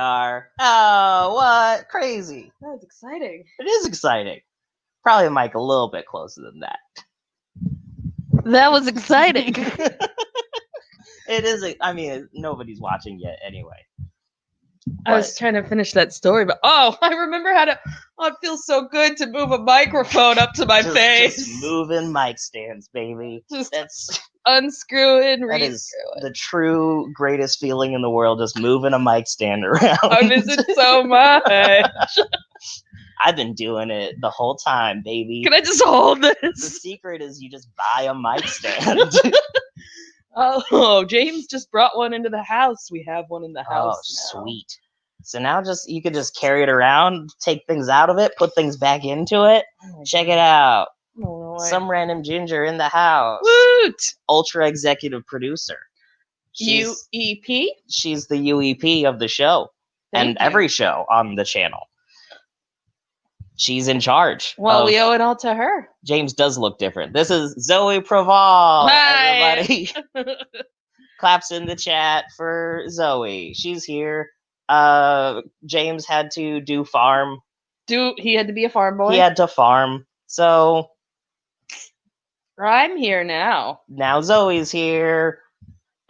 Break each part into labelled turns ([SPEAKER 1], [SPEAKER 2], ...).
[SPEAKER 1] are. Oh, what? Crazy.
[SPEAKER 2] That's exciting.
[SPEAKER 1] It is exciting. Probably a mic a little bit closer than that.
[SPEAKER 2] That was exciting.
[SPEAKER 1] It is. I mean, nobody's watching yet anyway.
[SPEAKER 2] I was trying to finish that story, but I remember how to. Oh, it feels so good to move a microphone up to my face.
[SPEAKER 1] Just moving mic stands, baby.
[SPEAKER 2] That's unscrew it and
[SPEAKER 1] that
[SPEAKER 2] re-screw
[SPEAKER 1] is
[SPEAKER 2] it.
[SPEAKER 1] the true greatest feeling in the world. Just moving a mic stand around.
[SPEAKER 2] I miss it so much.
[SPEAKER 1] I've been doing it the whole time, baby.
[SPEAKER 2] Can I just hold this?
[SPEAKER 1] The secret is you just buy a mic stand.
[SPEAKER 2] Oh, James just brought one into the house. We have one in the house.
[SPEAKER 1] Oh, sweet. So now you could just carry it around, take things out of it, put things back into it. Check it out.
[SPEAKER 2] Oh,
[SPEAKER 1] Some random ginger in the house.
[SPEAKER 2] Woot!
[SPEAKER 1] Ultra executive producer.
[SPEAKER 2] UEP?
[SPEAKER 1] She's the UEP of the show.
[SPEAKER 2] Thank you.
[SPEAKER 1] Every show on the channel. She's in charge.
[SPEAKER 2] Well, we owe it all to her.
[SPEAKER 1] James does look different. This is Zoe Proval.
[SPEAKER 2] Hi.
[SPEAKER 1] Everybody claps in the chat for Zoe. She's here. James had to do farm.
[SPEAKER 2] He had to be a farm boy?
[SPEAKER 1] He had to farm. So
[SPEAKER 2] I'm here now.
[SPEAKER 1] Now Zoe's here.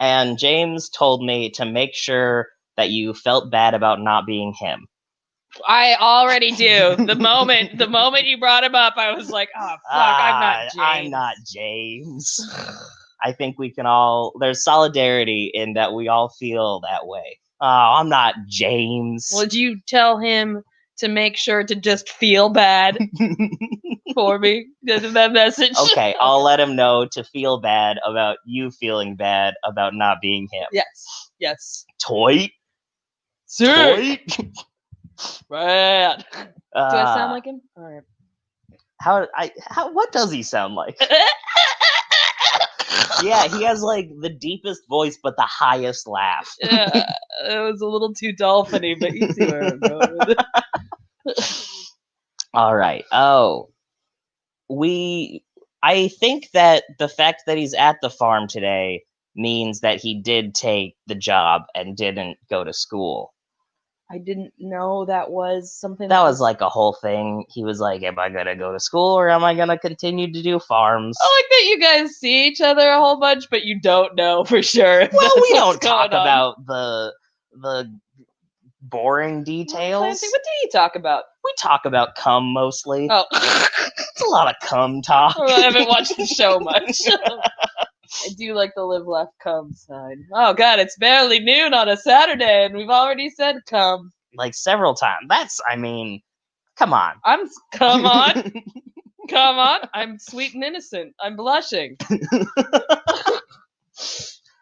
[SPEAKER 1] And James told me to make sure that you felt bad about not being him.
[SPEAKER 2] I already do. The moment you brought him up, I was like, oh, fuck, I'm not James.
[SPEAKER 1] I'm not James. I think we can all, there's solidarity in that we all feel that way. Oh, I'm not James.
[SPEAKER 2] Would you tell him to make sure to just feel bad for me? Is that message?
[SPEAKER 1] Okay, I'll let him know to feel bad about you feeling bad about not being him.
[SPEAKER 2] Yes.
[SPEAKER 1] Toy?
[SPEAKER 2] Sir.
[SPEAKER 1] Toy?
[SPEAKER 2] Right. Do I sound like him? All right.
[SPEAKER 1] What does he sound like? Yeah, he has like the deepest voice, but the highest laugh.
[SPEAKER 2] Yeah, it was a little too dolphiny, but you see where I'm going with it.
[SPEAKER 1] All right. I think that the fact that he's at the farm today means that he did take the job and didn't go to school.
[SPEAKER 2] I didn't know that was something.
[SPEAKER 1] That was like a whole thing. He was like, am I going to go to school or am I going to continue to do farms?
[SPEAKER 2] I like that you guys see each other a whole bunch, but you don't know for sure.
[SPEAKER 1] Well, we don't talk about the boring details.
[SPEAKER 2] Clancy, what do you talk about?
[SPEAKER 1] We talk about cum mostly.
[SPEAKER 2] Oh.
[SPEAKER 1] It's a lot of cum talk.
[SPEAKER 2] I haven't watched the show much. I do like the live, laugh, cum sign. Oh, God, it's barely noon on a Saturday, and we've already said cum.
[SPEAKER 1] Like several times. Come on.
[SPEAKER 2] Come on. Come on. I'm sweet and innocent. I'm blushing.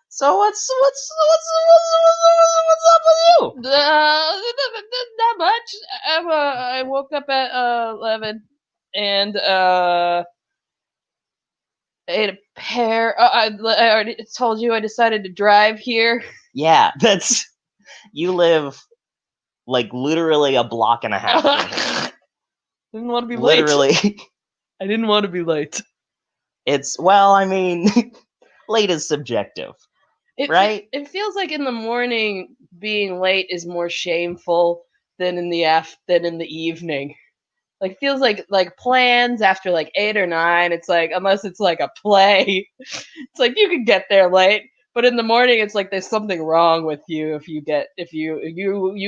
[SPEAKER 1] So what's up with you?
[SPEAKER 2] Not much. I woke up at 11 and ate a pear. I already told you I decided to drive here.
[SPEAKER 1] Yeah, you live like literally a block and a half.
[SPEAKER 2] Didn't want to be late.
[SPEAKER 1] Literally.
[SPEAKER 2] I didn't want to be late.
[SPEAKER 1] Late is subjective.
[SPEAKER 2] Right? It feels like in the morning being late is more shameful than in the evening. Like feels like plans after like 8 or 9. It's like unless it's like a play, it's like you can get there late. But in the morning, it's like there's something wrong with you if you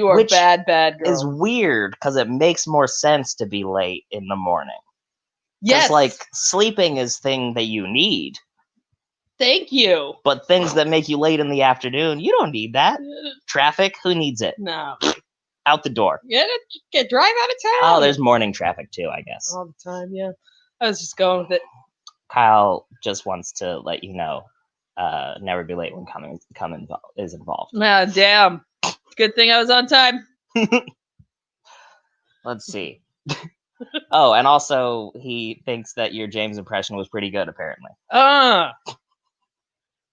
[SPEAKER 2] are
[SPEAKER 1] Which
[SPEAKER 2] bad girl.
[SPEAKER 1] Is weird because it makes more sense to be late in the morning.
[SPEAKER 2] Yes,
[SPEAKER 1] like sleeping is thing that you need.
[SPEAKER 2] Thank you.
[SPEAKER 1] But things that make you late in the afternoon, you don't need that. Traffic, who needs it?
[SPEAKER 2] No.
[SPEAKER 1] Out the door.
[SPEAKER 2] Get drive out of town.
[SPEAKER 1] Oh, there's morning traffic too, I guess.
[SPEAKER 2] All the time, yeah. I was just going with it.
[SPEAKER 1] Kyle just wants to let you know, never be late when come is involved.
[SPEAKER 2] Ah, damn. Good thing I was on time.
[SPEAKER 1] Let's see. Oh, and also he thinks that your James impression was pretty good, apparently.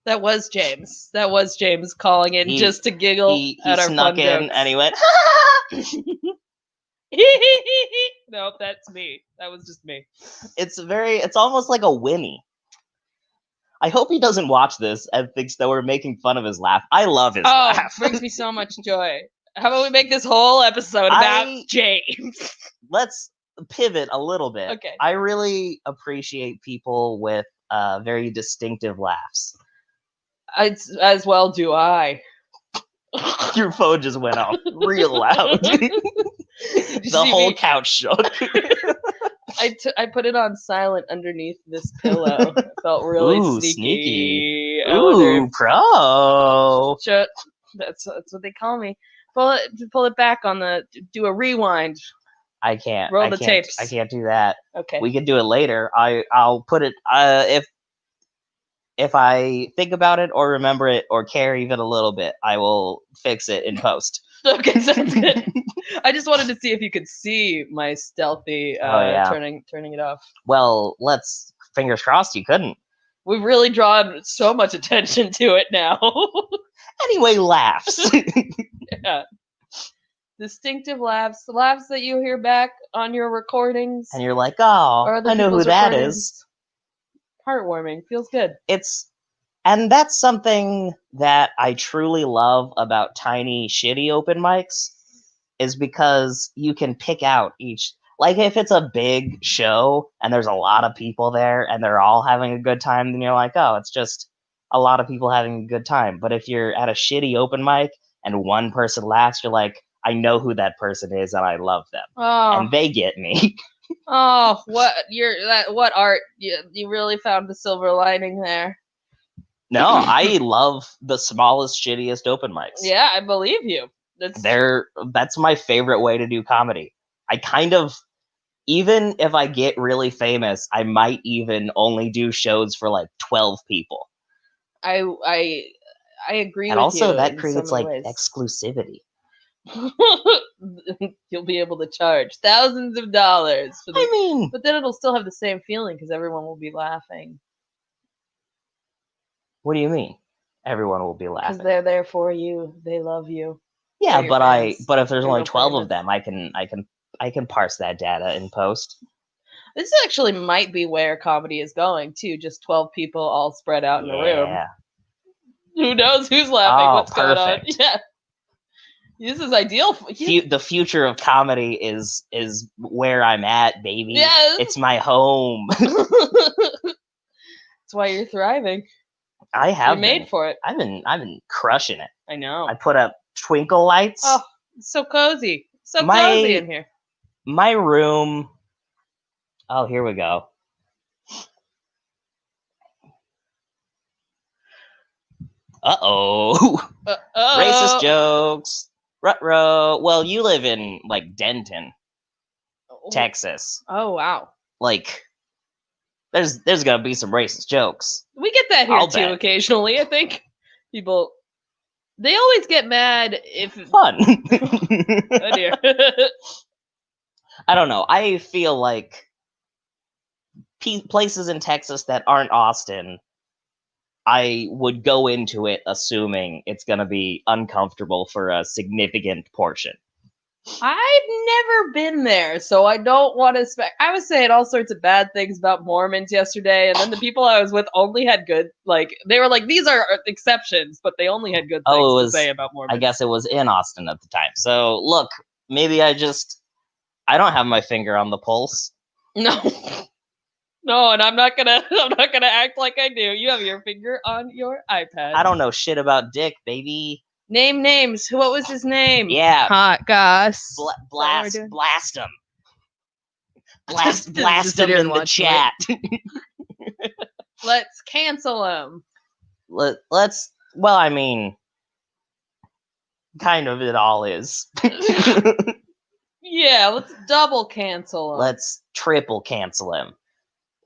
[SPEAKER 2] That was James. That was James calling in just to giggle at our
[SPEAKER 1] snuck
[SPEAKER 2] fun
[SPEAKER 1] in
[SPEAKER 2] jokes.
[SPEAKER 1] and he went,
[SPEAKER 2] Nope, that's me. That was just me.
[SPEAKER 1] It's almost like a whinny. I hope he doesn't watch this and thinks that we're making fun of his laugh. I love his laugh.
[SPEAKER 2] Brings me so much joy. How about we make this whole episode about James?
[SPEAKER 1] Let's pivot a little bit.
[SPEAKER 2] Okay.
[SPEAKER 1] I really appreciate people with very distinctive laughs.
[SPEAKER 2] As well do I.
[SPEAKER 1] Your phone just went off real loud. The whole couch shook.
[SPEAKER 2] I put it on silent underneath this pillow. It felt really
[SPEAKER 1] Ooh,
[SPEAKER 2] sneaky.
[SPEAKER 1] Ooh, pro.
[SPEAKER 2] Shut. That's what they call me. Pull it back on do a rewind.
[SPEAKER 1] I can't.
[SPEAKER 2] Roll the tapes.
[SPEAKER 1] I can't do that.
[SPEAKER 2] Okay.
[SPEAKER 1] We can do it later. I'll put it if I think about it or remember it or care even a little bit, I will fix it in post.
[SPEAKER 2] Okay, sounds good. I just wanted to see if you could see my stealthy turning it off.
[SPEAKER 1] Well, fingers crossed you couldn't.
[SPEAKER 2] We've really drawn so much attention to it now.
[SPEAKER 1] Anyway, laughs.
[SPEAKER 2] Yeah. Distinctive laughs that you hear back on your recordings.
[SPEAKER 1] And you're like, oh, I know who that is.
[SPEAKER 2] Heartwarming. Feels good.
[SPEAKER 1] And that's something that I truly love about tiny, shitty open mics, is because you can pick out each. Like, if it's a big show and there's a lot of people there and they're all having a good time, then you're like, oh, it's just a lot of people having a good time. But if you're at a shitty open mic and one person laughs, you're like, I know who that person is and I love them.
[SPEAKER 2] Oh.
[SPEAKER 1] And they get me.
[SPEAKER 2] Oh, what art? You really found the silver lining there.
[SPEAKER 1] No, I love the smallest, shittiest open mics.
[SPEAKER 2] Yeah, I believe you.
[SPEAKER 1] That's my favorite way to do comedy. I kind of, even if I get really famous, I might even only do shows for like 12 people.
[SPEAKER 2] I agree
[SPEAKER 1] and
[SPEAKER 2] with
[SPEAKER 1] also
[SPEAKER 2] you.
[SPEAKER 1] that creates like exclusivity.
[SPEAKER 2] You'll be able to charge thousands of dollars for
[SPEAKER 1] the,
[SPEAKER 2] but then it'll still have the same feeling because everyone will be laughing.
[SPEAKER 1] What do you mean? Everyone will be laughing.
[SPEAKER 2] Because they're there for you. They love you.
[SPEAKER 1] Yeah, but if there's only 12 of them, I can parse that data in post.
[SPEAKER 2] This actually might be where comedy is going too. Just 12 people all spread out in a room. Who knows who's laughing? What's going on? Yeah. This is ideal.
[SPEAKER 1] The future of comedy is where I'm at, baby.
[SPEAKER 2] Yes.
[SPEAKER 1] It's my home.
[SPEAKER 2] That's why you're thriving.
[SPEAKER 1] I have.
[SPEAKER 2] You're made for it.
[SPEAKER 1] I've been crushing it.
[SPEAKER 2] I know.
[SPEAKER 1] I put up twinkle lights.
[SPEAKER 2] Oh, it's so cozy. Cozy in here.
[SPEAKER 1] My room. Oh, here we go. Uh-oh. Racist jokes. Ruh-roh. Well, you live in, like, Denton, Texas.
[SPEAKER 2] Oh, wow.
[SPEAKER 1] Like, there's gonna be some racist jokes.
[SPEAKER 2] We get that here, too, occasionally, I think. People, they always get mad if...
[SPEAKER 1] Fun.
[SPEAKER 2] Oh, dear.
[SPEAKER 1] I don't know. I feel like places in Texas that aren't Austin, I would go into it assuming it's going to be uncomfortable for a significant portion.
[SPEAKER 2] I've never been there, so I don't want to I was saying all sorts of bad things about Mormons yesterday, and then the people I was with only had good, like, they were like, these are exceptions, but they only had good things to say about Mormons.
[SPEAKER 1] I guess it was in Austin at the time. So, look, maybe I don't have my finger on the pulse.
[SPEAKER 2] No. No, and I'm not gonna act like I do. You have your finger on your iPad.
[SPEAKER 1] I don't know shit about dick, baby.
[SPEAKER 2] Name names. What was his name?
[SPEAKER 1] Yeah.
[SPEAKER 2] Hot Goss.
[SPEAKER 1] Blast him. Blast him in the chat.
[SPEAKER 2] Let's cancel him.
[SPEAKER 1] Let's. Well, I mean, kind of it all is.
[SPEAKER 2] Yeah, let's double cancel him.
[SPEAKER 1] Let's triple cancel him.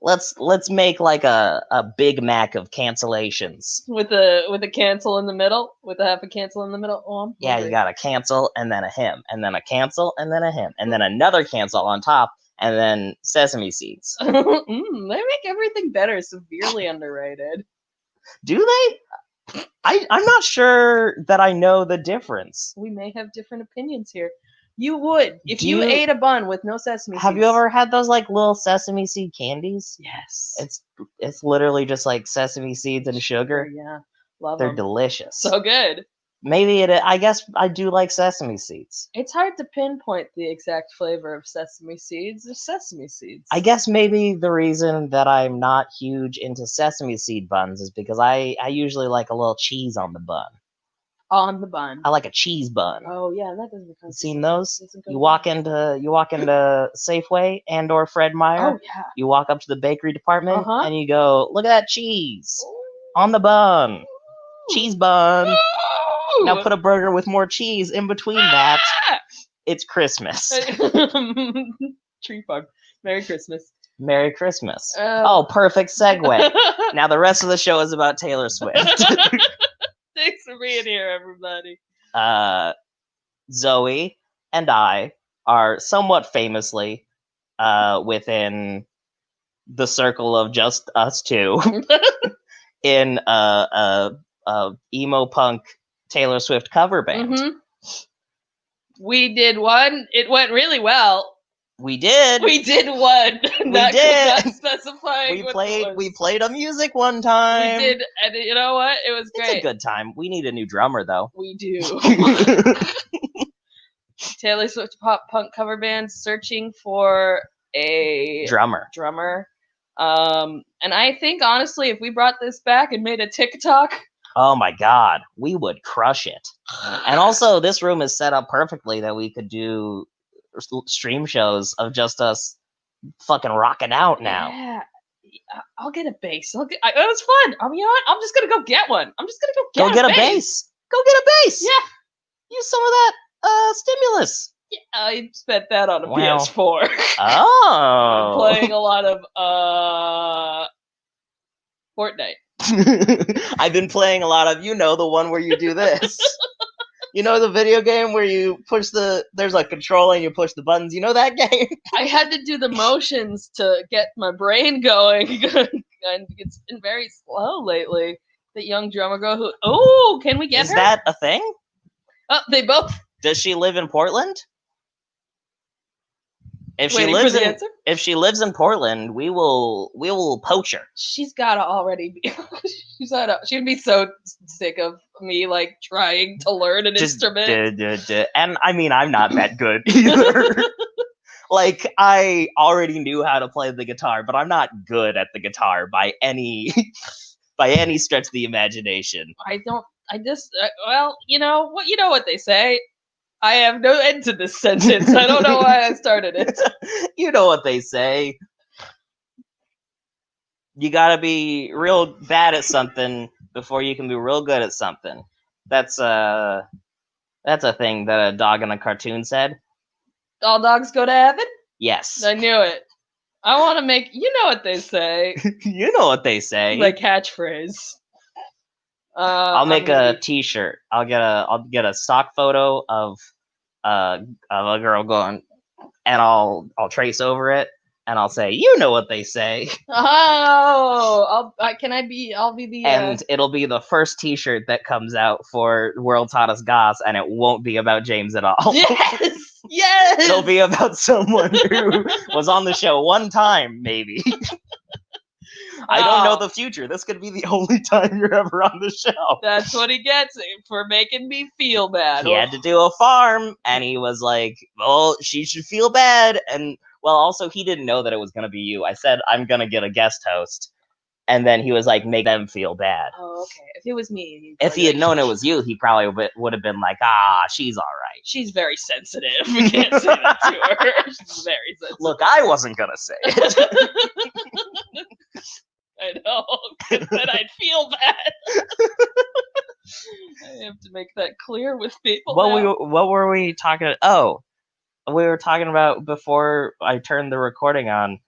[SPEAKER 1] Let's make like a Big Mac of cancellations.
[SPEAKER 2] With a cancel in the middle? With a half a cancel in the middle? Oh,
[SPEAKER 1] yeah, you got a cancel and then a him, and then a cancel and then a him, and then another cancel on top, and then sesame seeds.
[SPEAKER 2] They make everything better. Severely underrated.
[SPEAKER 1] Do they? I'm not sure that I know the difference.
[SPEAKER 2] We may have different opinions here. You would if you ate a bun with no sesame seeds.
[SPEAKER 1] Have you ever had those like little sesame seed candies?
[SPEAKER 2] Yes.
[SPEAKER 1] It's literally just like sesame seeds and sugar.
[SPEAKER 2] Yeah, love
[SPEAKER 1] They're
[SPEAKER 2] them.
[SPEAKER 1] delicious.
[SPEAKER 2] So good.
[SPEAKER 1] Maybe it. I guess I do like sesame seeds.
[SPEAKER 2] It's hard to pinpoint the exact flavor of sesame seeds. They're sesame seeds.
[SPEAKER 1] I guess maybe the reason that I'm not huge into sesame seed buns is because I usually like a little cheese on the bun.
[SPEAKER 2] On the bun.
[SPEAKER 1] I like a cheese bun.
[SPEAKER 2] Oh yeah, that doesn't
[SPEAKER 1] You seen those? You walk into Safeway and or Fred Meyer.
[SPEAKER 2] Oh yeah.
[SPEAKER 1] You walk up to the bakery department
[SPEAKER 2] Uh-huh.
[SPEAKER 1] and you go, look at that cheese on the bun, cheese bun. Now put a burger with more cheese in between that. It's Christmas.
[SPEAKER 2] Tree farm. Merry Christmas.
[SPEAKER 1] Merry Christmas. Oh, perfect segue. Now the rest of the show is about Taylor Swift.
[SPEAKER 2] Thanks for being here, everybody.
[SPEAKER 1] Zoe and I are somewhat famously within the circle of just us two in a emo punk Taylor Swift cover band.
[SPEAKER 2] Mm-hmm. We did one. It went really well.
[SPEAKER 1] We did.
[SPEAKER 2] We did one.
[SPEAKER 1] We did.
[SPEAKER 2] Not specifying.
[SPEAKER 1] We played a music one time.
[SPEAKER 2] We did, and you know what? It was great.
[SPEAKER 1] It's a good time. We need a new drummer though.
[SPEAKER 2] We do. Taylor Swift pop punk cover band searching for a
[SPEAKER 1] drummer.
[SPEAKER 2] And I think honestly, if we brought this back and made a TikTok,
[SPEAKER 1] oh my god, we would crush it. And also, this room is set up perfectly that we could do stream shows of just us fucking rocking out now.
[SPEAKER 2] Yeah, I'll get a bass. It was fun. You know what? I'm just gonna go get one. I'm just gonna go get a bass.
[SPEAKER 1] Go get a bass.
[SPEAKER 2] Yeah.
[SPEAKER 1] Use some of that stimulus.
[SPEAKER 2] Yeah, I spent that on a PS4.
[SPEAKER 1] Oh.
[SPEAKER 2] Playing a lot of Fortnite.
[SPEAKER 1] I've been playing a lot of, the one where you do this. You know the video game where you push there's a controller and you push the buttons. You know that game?
[SPEAKER 2] I had to do the motions to get my brain going, and it's been very slow lately. The young drummer girl who, can we get her?
[SPEAKER 1] Is that a thing?
[SPEAKER 2] Oh, they both.
[SPEAKER 1] Does she live in Portland? If she lives in Portland, we will poach her.
[SPEAKER 2] She's gotta already be. She'd be so sick of me like trying to learn an instrument.
[SPEAKER 1] And I mean, I'm not that good either. Like, I already knew how to play the guitar, but I'm not good at the guitar by any stretch of the imagination.
[SPEAKER 2] Well, you know what they say. I have no end to this sentence. I don't know why I started it.
[SPEAKER 1] You know what they say. You gotta be real bad at something before you can be real good at something. That's a thing that a dog in a cartoon said.
[SPEAKER 2] All dogs go to heaven?
[SPEAKER 1] Yes.
[SPEAKER 2] I knew it. I want to make... You know what they say.
[SPEAKER 1] You know what they say.
[SPEAKER 2] My catchphrase.
[SPEAKER 1] I'll make a T-shirt. I'll get a stock photo of a girl going, and I'll trace over it, and I'll say, "You know what they say."
[SPEAKER 2] Oh, I'll be the.
[SPEAKER 1] And it'll be the first T-shirt that comes out for World's Hottest Goss, and it won't be about James at all.
[SPEAKER 2] Yes.
[SPEAKER 1] It'll be about someone who was on the show one time, maybe. I don't know the future. This could be the only time you're ever on the show.
[SPEAKER 2] That's what he gets for making me feel bad.
[SPEAKER 1] He had to do a farm, and he was like, well, she should feel bad. And, well, also, he didn't know that it was going to be you. I said, I'm going to get a guest host. And then he was like, make them feel bad.
[SPEAKER 2] Oh, okay. If it was me.
[SPEAKER 1] If he had known it was you, he probably would have been like, she's all right.
[SPEAKER 2] She's very sensitive. We can't say that to her. She's very sensitive.
[SPEAKER 1] Look, I wasn't going to say it.
[SPEAKER 2] I know, because then I'd feel bad. I have to make that clear with people.
[SPEAKER 1] What were we talking about? Oh, we were talking about before I turned the recording on.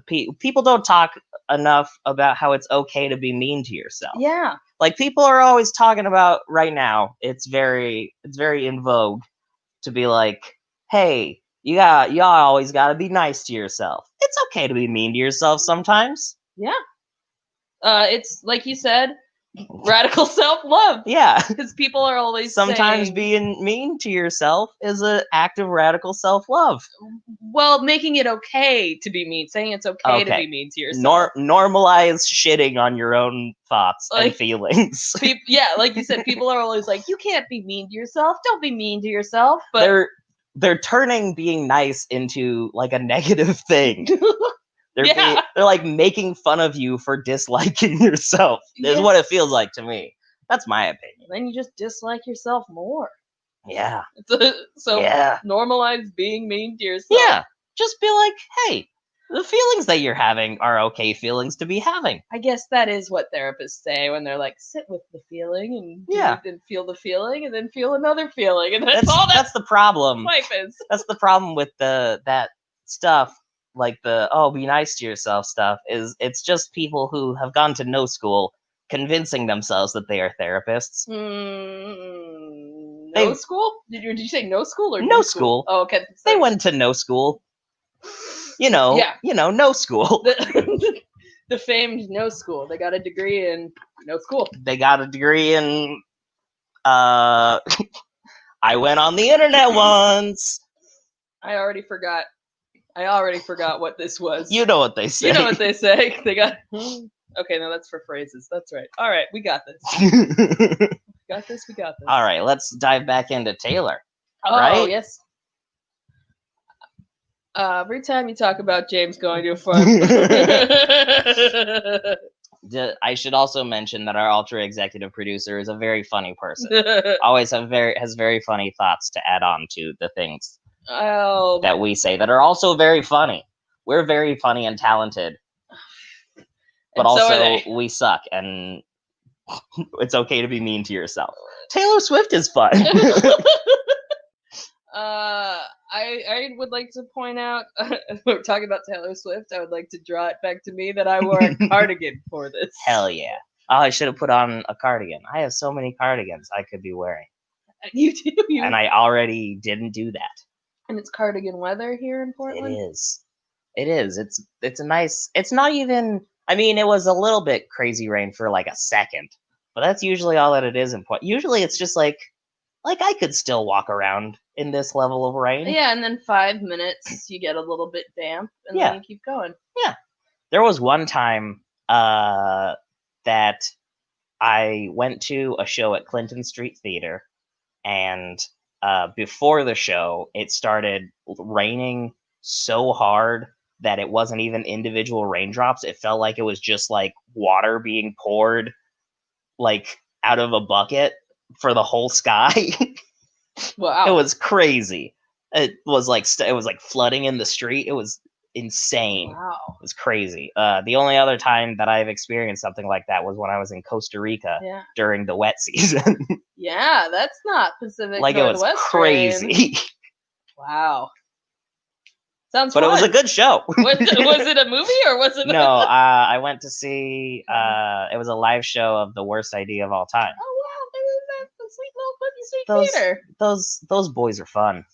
[SPEAKER 1] People don't talk enough about how it's okay to be mean to yourself.
[SPEAKER 2] Yeah.
[SPEAKER 1] Like, people are always talking about right now. It's very in vogue to be like, hey, you always got to be nice to yourself. It's okay to be mean to yourself sometimes.
[SPEAKER 2] Yeah. It's like you said, Radical self-love.
[SPEAKER 1] Yeah.
[SPEAKER 2] Because people are always
[SPEAKER 1] Sometimes
[SPEAKER 2] saying,
[SPEAKER 1] being mean to yourself is an act of radical self-love.
[SPEAKER 2] well, making it okay to be mean, saying it's okay to
[SPEAKER 1] Okay.
[SPEAKER 2] be mean to yourself.
[SPEAKER 1] Normalize shitting on your own thoughts and
[SPEAKER 2] Like,
[SPEAKER 1] feelings.
[SPEAKER 2] Yeah, like you said, people are always like, you can't be mean to yourself. Don't be mean to yourself. But
[SPEAKER 1] they're turning being nice into like a negative thing.
[SPEAKER 2] Yeah.
[SPEAKER 1] They're like making fun of you for disliking yourself. Is what it feels like to me. That's my opinion.
[SPEAKER 2] Then you just dislike yourself more.
[SPEAKER 1] Yeah.
[SPEAKER 2] So
[SPEAKER 1] Yeah.
[SPEAKER 2] normalize being mean to yourself.
[SPEAKER 1] Yeah. Just be like, hey, the feelings that you're having are okay feelings to be having.
[SPEAKER 2] I guess that is what therapists say when they're like, sit with the feeling and and feel the feeling and then feel another feeling, and that's
[SPEAKER 1] the problem.
[SPEAKER 2] Life is.
[SPEAKER 1] That's the problem with that stuff, like the be nice to yourself stuff. Is it's just people who have gone to no school convincing themselves that they are therapists.
[SPEAKER 2] No school? Did you say no school or
[SPEAKER 1] no school?
[SPEAKER 2] Oh, okay. Sorry.
[SPEAKER 1] They went to no school. No school.
[SPEAKER 2] The famed no school. They got a degree in no school.
[SPEAKER 1] They got a degree in I went on the internet once.
[SPEAKER 2] I already forgot what this was.
[SPEAKER 1] You know what they say.
[SPEAKER 2] You know what they say. They got okay, no, that's for phrases. That's right. All right, we got this. We got this.
[SPEAKER 1] All right, let's dive back into Taylor.
[SPEAKER 2] Oh,
[SPEAKER 1] right?
[SPEAKER 2] Yes. Every time you talk about James going to a farm.
[SPEAKER 1] I should also mention that our ultra executive producer is a very funny person. Always has very funny thoughts to add on to the things that we say that are also very funny. We're very funny and talented, but also we suck, and it's okay to be mean to yourself. Taylor Swift is fun.
[SPEAKER 2] I would like to point out, we're talking about Taylor Swift, I would like to draw it back to me that I wore a cardigan for this.
[SPEAKER 1] Hell yeah. Oh, I should have put on a cardigan. I have so many cardigans I could be wearing.
[SPEAKER 2] You do?
[SPEAKER 1] And I already didn't do that.
[SPEAKER 2] And it's cardigan weather here in Portland?
[SPEAKER 1] It is. It's a nice, it's not even, I mean, it was a little bit crazy rain for like a second, but that's usually all that it is in Portland. Usually it's just like I could still walk around in this level of rain.
[SPEAKER 2] Yeah, and then 5 minutes you get a little bit damp, and then you keep going.
[SPEAKER 1] Yeah. There was one time that I went to a show at Clinton Street Theater, and before the show, it started raining so hard that it wasn't even individual raindrops. It felt like it was just like water being poured like out of a bucket for the whole sky.
[SPEAKER 2] Wow.
[SPEAKER 1] It was crazy. It was like flooding in the street. It was insane.
[SPEAKER 2] Wow.
[SPEAKER 1] It was crazy. The only other time that I've experienced something like that was when I was in Costa Rica during the wet season.
[SPEAKER 2] Yeah, that's not Pacific
[SPEAKER 1] like
[SPEAKER 2] Northwest.
[SPEAKER 1] It was crazy.
[SPEAKER 2] Rain. Wow. Sounds
[SPEAKER 1] but
[SPEAKER 2] fun.
[SPEAKER 1] It was a good show.
[SPEAKER 2] Was it a movie or was it?
[SPEAKER 1] No, I went to see. It was a live show of The Worst Idea of All Time.
[SPEAKER 2] Oh wow, that's a sweet little sweet theater.
[SPEAKER 1] Those boys are fun.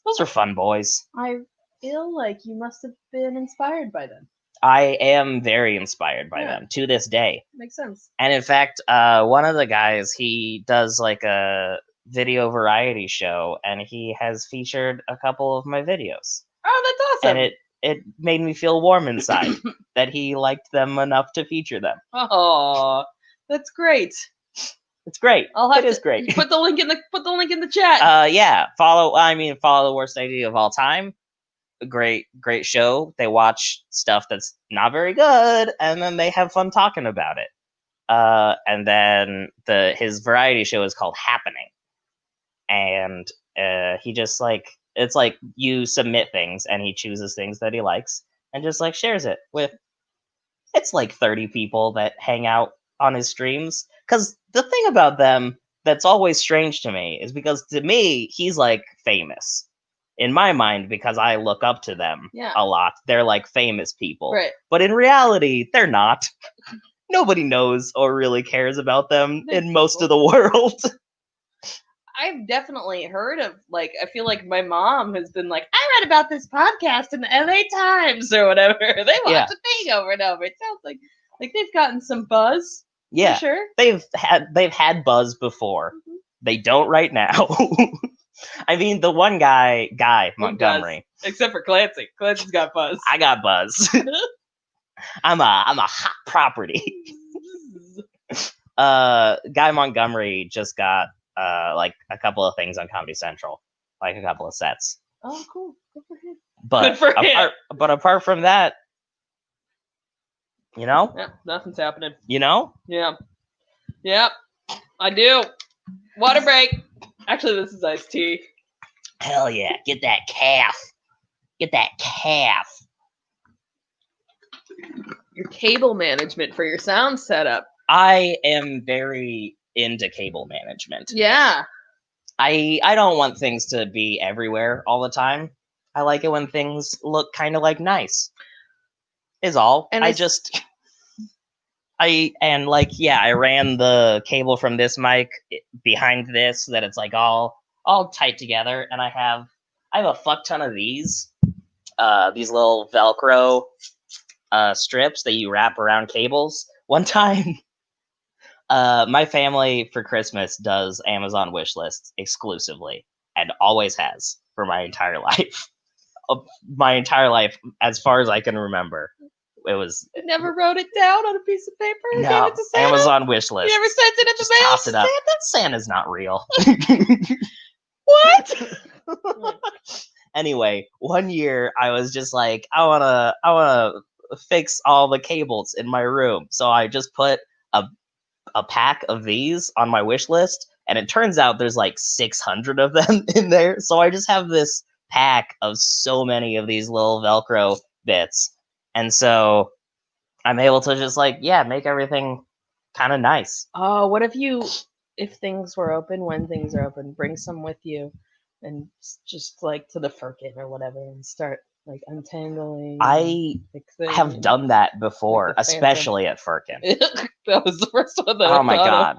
[SPEAKER 1] Those are fun boys.
[SPEAKER 2] I feel like you must have been inspired by them.
[SPEAKER 1] I am very inspired by them to this day.
[SPEAKER 2] Makes sense.
[SPEAKER 1] And in fact, one of the guys, he does like a video variety show, and he has featured a couple of my videos.
[SPEAKER 2] Oh, that's awesome.
[SPEAKER 1] And it made me feel warm inside that he liked them enough to feature them.
[SPEAKER 2] Oh, that's great.
[SPEAKER 1] It's great.
[SPEAKER 2] It
[SPEAKER 1] is great.
[SPEAKER 2] Put the link in the chat.
[SPEAKER 1] Yeah. Follow The Worst Idea of All Time. A great show. They watch stuff that's not very good, and then they have fun talking about it. And then his variety show is called Happening, and he just it's like you submit things, and he chooses things that he likes, and just like shares it with. It's like 30 people that hang out on his streams. Because the thing about them that's always strange to me is because to me he's like famous. In my mind, because I look up to them a lot, they're like famous people.
[SPEAKER 2] Right.
[SPEAKER 1] But in reality, they're not. Nobody knows or really cares about them in most of the world.
[SPEAKER 2] I've definitely heard of, I feel like my mom has been like, I read about this podcast in the LA Times or whatever. They watch the thing over and over. It sounds like they've gotten some buzz.
[SPEAKER 1] Yeah,
[SPEAKER 2] For sure.
[SPEAKER 1] they've had buzz before.
[SPEAKER 2] Mhm.
[SPEAKER 1] They don't right now. I mean, the one guy Montgomery.
[SPEAKER 2] Except for Clancy. Clancy's got buzz.
[SPEAKER 1] I got buzz. I'm a hot property. Guy Montgomery just got like a couple of things on Comedy Central, like a couple of sets.
[SPEAKER 2] Oh, cool. Good for him.
[SPEAKER 1] But
[SPEAKER 2] Good for him.
[SPEAKER 1] apart from that,
[SPEAKER 2] Yeah, nothing's happening.
[SPEAKER 1] Yeah.
[SPEAKER 2] Yep. I do. Water break. Actually, this is iced tea.
[SPEAKER 1] Hell yeah! Get that calf. Get that calf.
[SPEAKER 2] Your cable management for your sound setup.
[SPEAKER 1] I am very into cable management.
[SPEAKER 2] Yeah.
[SPEAKER 1] I don't want things to be everywhere all the time. I like it when things look kind of like nice. Is all.
[SPEAKER 2] And
[SPEAKER 1] I ran the cable from this mic behind this so that it's like all tight together, and I have a fuck ton of these little Velcro strips that you wrap around cables. One time, my family for Christmas does Amazon wish lists exclusively, and always has for my entire life. As far as I can remember. It was.
[SPEAKER 2] You never wrote it down on a piece of paper and
[SPEAKER 1] No,
[SPEAKER 2] gave it to Santa?
[SPEAKER 1] Amazon wish list.
[SPEAKER 2] You never sent it in
[SPEAKER 1] Just
[SPEAKER 2] the mail
[SPEAKER 1] tossed
[SPEAKER 2] to
[SPEAKER 1] it up.
[SPEAKER 2] Santa?
[SPEAKER 1] Santa's not real.
[SPEAKER 2] What?
[SPEAKER 1] Anyway, one year I was just like, I wanna fix all the cables in my room, so I just put a pack of these on my wish list, and it turns out there's like 600 of them in there. So I just have this pack of so many of these little Velcro bits. And so I'm able to just make everything kind of nice.
[SPEAKER 2] Oh, what if things were open, when things are open, bring some with you and just like to the Firkin or whatever and start like untangling.
[SPEAKER 1] I have done that before, especially at Firkin.
[SPEAKER 2] That was the first one that
[SPEAKER 1] Oh my God.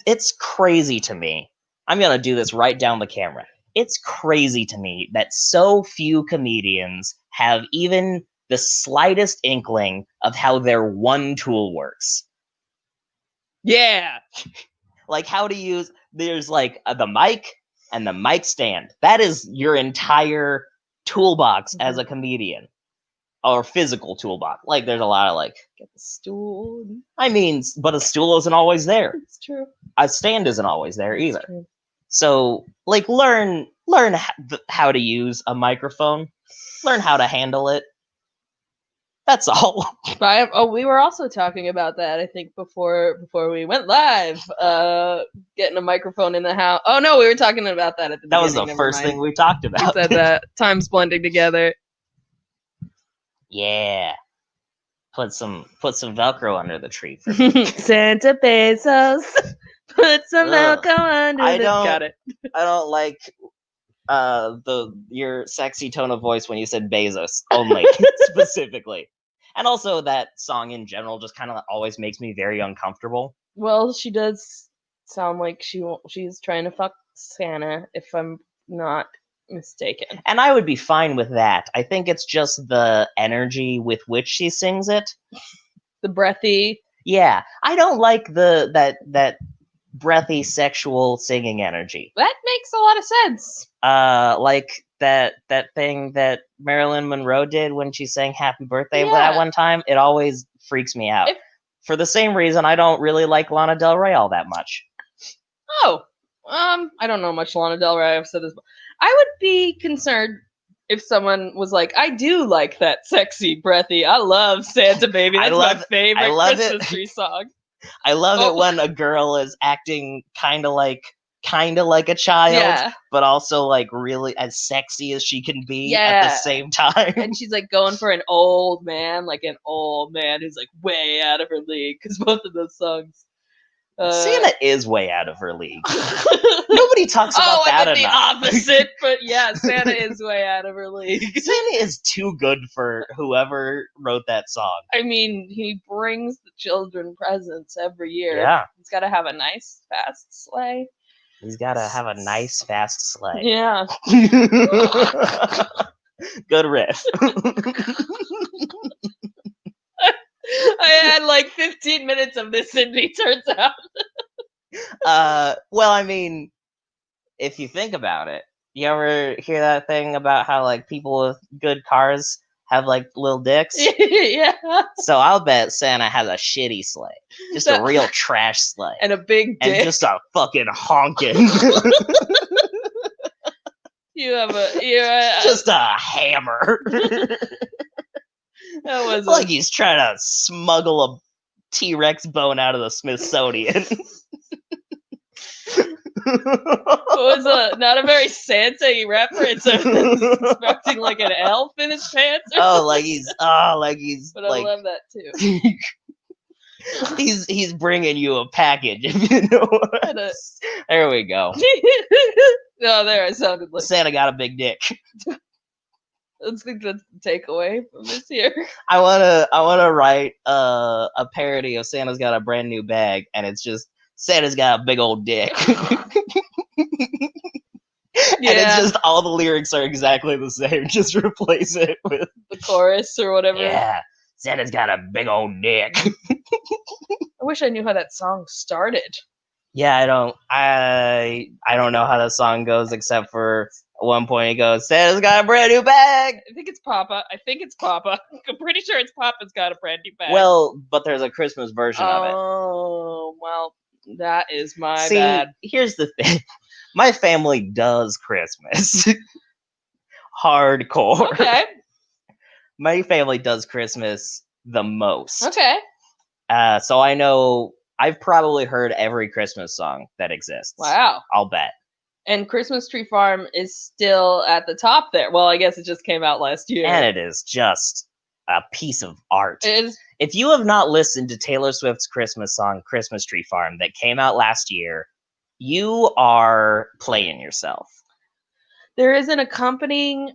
[SPEAKER 1] It's crazy to me. I'm going to do this right down the camera. It's crazy to me that so few comedians have even the slightest inkling of how their one tool works.
[SPEAKER 2] Yeah.
[SPEAKER 1] Like how to use, there's like the mic and the mic stand. That is your entire toolbox as a comedian. Or physical toolbox. Like there's a lot of
[SPEAKER 2] get the stool.
[SPEAKER 1] I mean, but a stool isn't always there.
[SPEAKER 2] It's true.
[SPEAKER 1] A stand isn't always there either.
[SPEAKER 2] True.
[SPEAKER 1] So learn how to use a microphone. Learn how to handle it. That's all.
[SPEAKER 2] We were also talking about that, I think, before we went live. Getting a microphone in the house. Oh no, we were talking about that at the beginning.
[SPEAKER 1] That was the first thing we talked about.
[SPEAKER 2] We said that time's blending together.
[SPEAKER 1] Yeah. Put some Velcro under the tree for me.
[SPEAKER 2] Santa Bezos. Put some Velcro under the tree. Got it.
[SPEAKER 1] I don't like your sexy tone of voice when you said Bezos only specifically. And also that song in general just kind of always makes me very uncomfortable.
[SPEAKER 2] Well, she does sound like she's trying to fuck Santa, if I'm not mistaken.
[SPEAKER 1] And I would be fine with that. I think it's just the energy with which she sings it.
[SPEAKER 2] The breathy.
[SPEAKER 1] Yeah. I don't like that breathy sexual singing energy.
[SPEAKER 2] That makes a lot of sense.
[SPEAKER 1] Like that thing that Marilyn Monroe did when she sang Happy Birthday that one time, it always freaks me out. For the same reason I don't really like Lana Del Rey all that much.
[SPEAKER 2] Oh. I don't know much Lana Del Rey. I've said this. I would be concerned if someone was like, I do like that sexy, breathy, I love Santa Baby. That's my favorite Christmas tree song.
[SPEAKER 1] I love it when a girl is acting kind of like a child, but also like really as sexy as she can be at the same time.
[SPEAKER 2] And she's like going for an old man, who's like way out of her league, because both of those songs.
[SPEAKER 1] Santa is way out of her league. Nobody talks about that enough.
[SPEAKER 2] The opposite, but yeah, Santa is way out of her league.
[SPEAKER 1] Santa is too good for whoever wrote that song.
[SPEAKER 2] I mean, he brings the children presents every year.
[SPEAKER 1] Yeah.
[SPEAKER 2] He's got to have a nice, fast sleigh.
[SPEAKER 1] He's got to have a nice, fast sleigh.
[SPEAKER 2] Yeah.
[SPEAKER 1] Good riff.
[SPEAKER 2] had like 15 minutes of this in me, turns out.
[SPEAKER 1] Well, I mean, if you think about it, you ever hear that thing about how like people with good cars have like little dicks?
[SPEAKER 2] Yeah.
[SPEAKER 1] So I'll bet Santa has a shitty sleigh, just a real trash sleigh,
[SPEAKER 2] and a big dick.
[SPEAKER 1] and just a fucking honking,
[SPEAKER 2] You have a
[SPEAKER 1] just a hammer.
[SPEAKER 2] that was
[SPEAKER 1] Like he's trying to smuggle a T-Rex bone out of the Smithsonian.
[SPEAKER 2] It was not a very Santa-y reference. I was expecting like an elf in his pants. Or
[SPEAKER 1] like he's
[SPEAKER 2] but I
[SPEAKER 1] like
[SPEAKER 2] love that too.
[SPEAKER 1] he's bringing you a package, if you know what. There we go.
[SPEAKER 2] No, there I sounded like
[SPEAKER 1] Santa got a big dick.
[SPEAKER 2] I think that's the takeaway from this year.
[SPEAKER 1] I wanna write a parody of Santa's got a brand new bag, and it's just Santa's got a big old dick.
[SPEAKER 2] Yeah.
[SPEAKER 1] And it's just all the lyrics are exactly the same. Just replace it with
[SPEAKER 2] the chorus or whatever.
[SPEAKER 1] Yeah, Santa's got a big old dick.
[SPEAKER 2] I wish I knew how that song started.
[SPEAKER 1] Yeah, I don't know how the song goes except for at one point it goes, Santa's got a brand new bag.
[SPEAKER 2] I think it's Papa. I'm pretty sure it's Papa's got a brand new bag.
[SPEAKER 1] Well, but there's a Christmas version of it.
[SPEAKER 2] Oh, well, that is my
[SPEAKER 1] See,
[SPEAKER 2] bad.
[SPEAKER 1] Here's the thing. My family does Christmas. Hardcore.
[SPEAKER 2] Okay.
[SPEAKER 1] My family does Christmas the most.
[SPEAKER 2] Okay.
[SPEAKER 1] So I know I've probably heard every Christmas song that exists.
[SPEAKER 2] Wow.
[SPEAKER 1] I'll bet.
[SPEAKER 2] And Christmas Tree Farm is still at the top there. Well, I guess it just came out last year.
[SPEAKER 1] And it is just a piece of art.
[SPEAKER 2] It is.
[SPEAKER 1] If you have not listened to Taylor Swift's Christmas song, Christmas Tree Farm, that came out last year, you are playing yourself.
[SPEAKER 2] There is an accompanying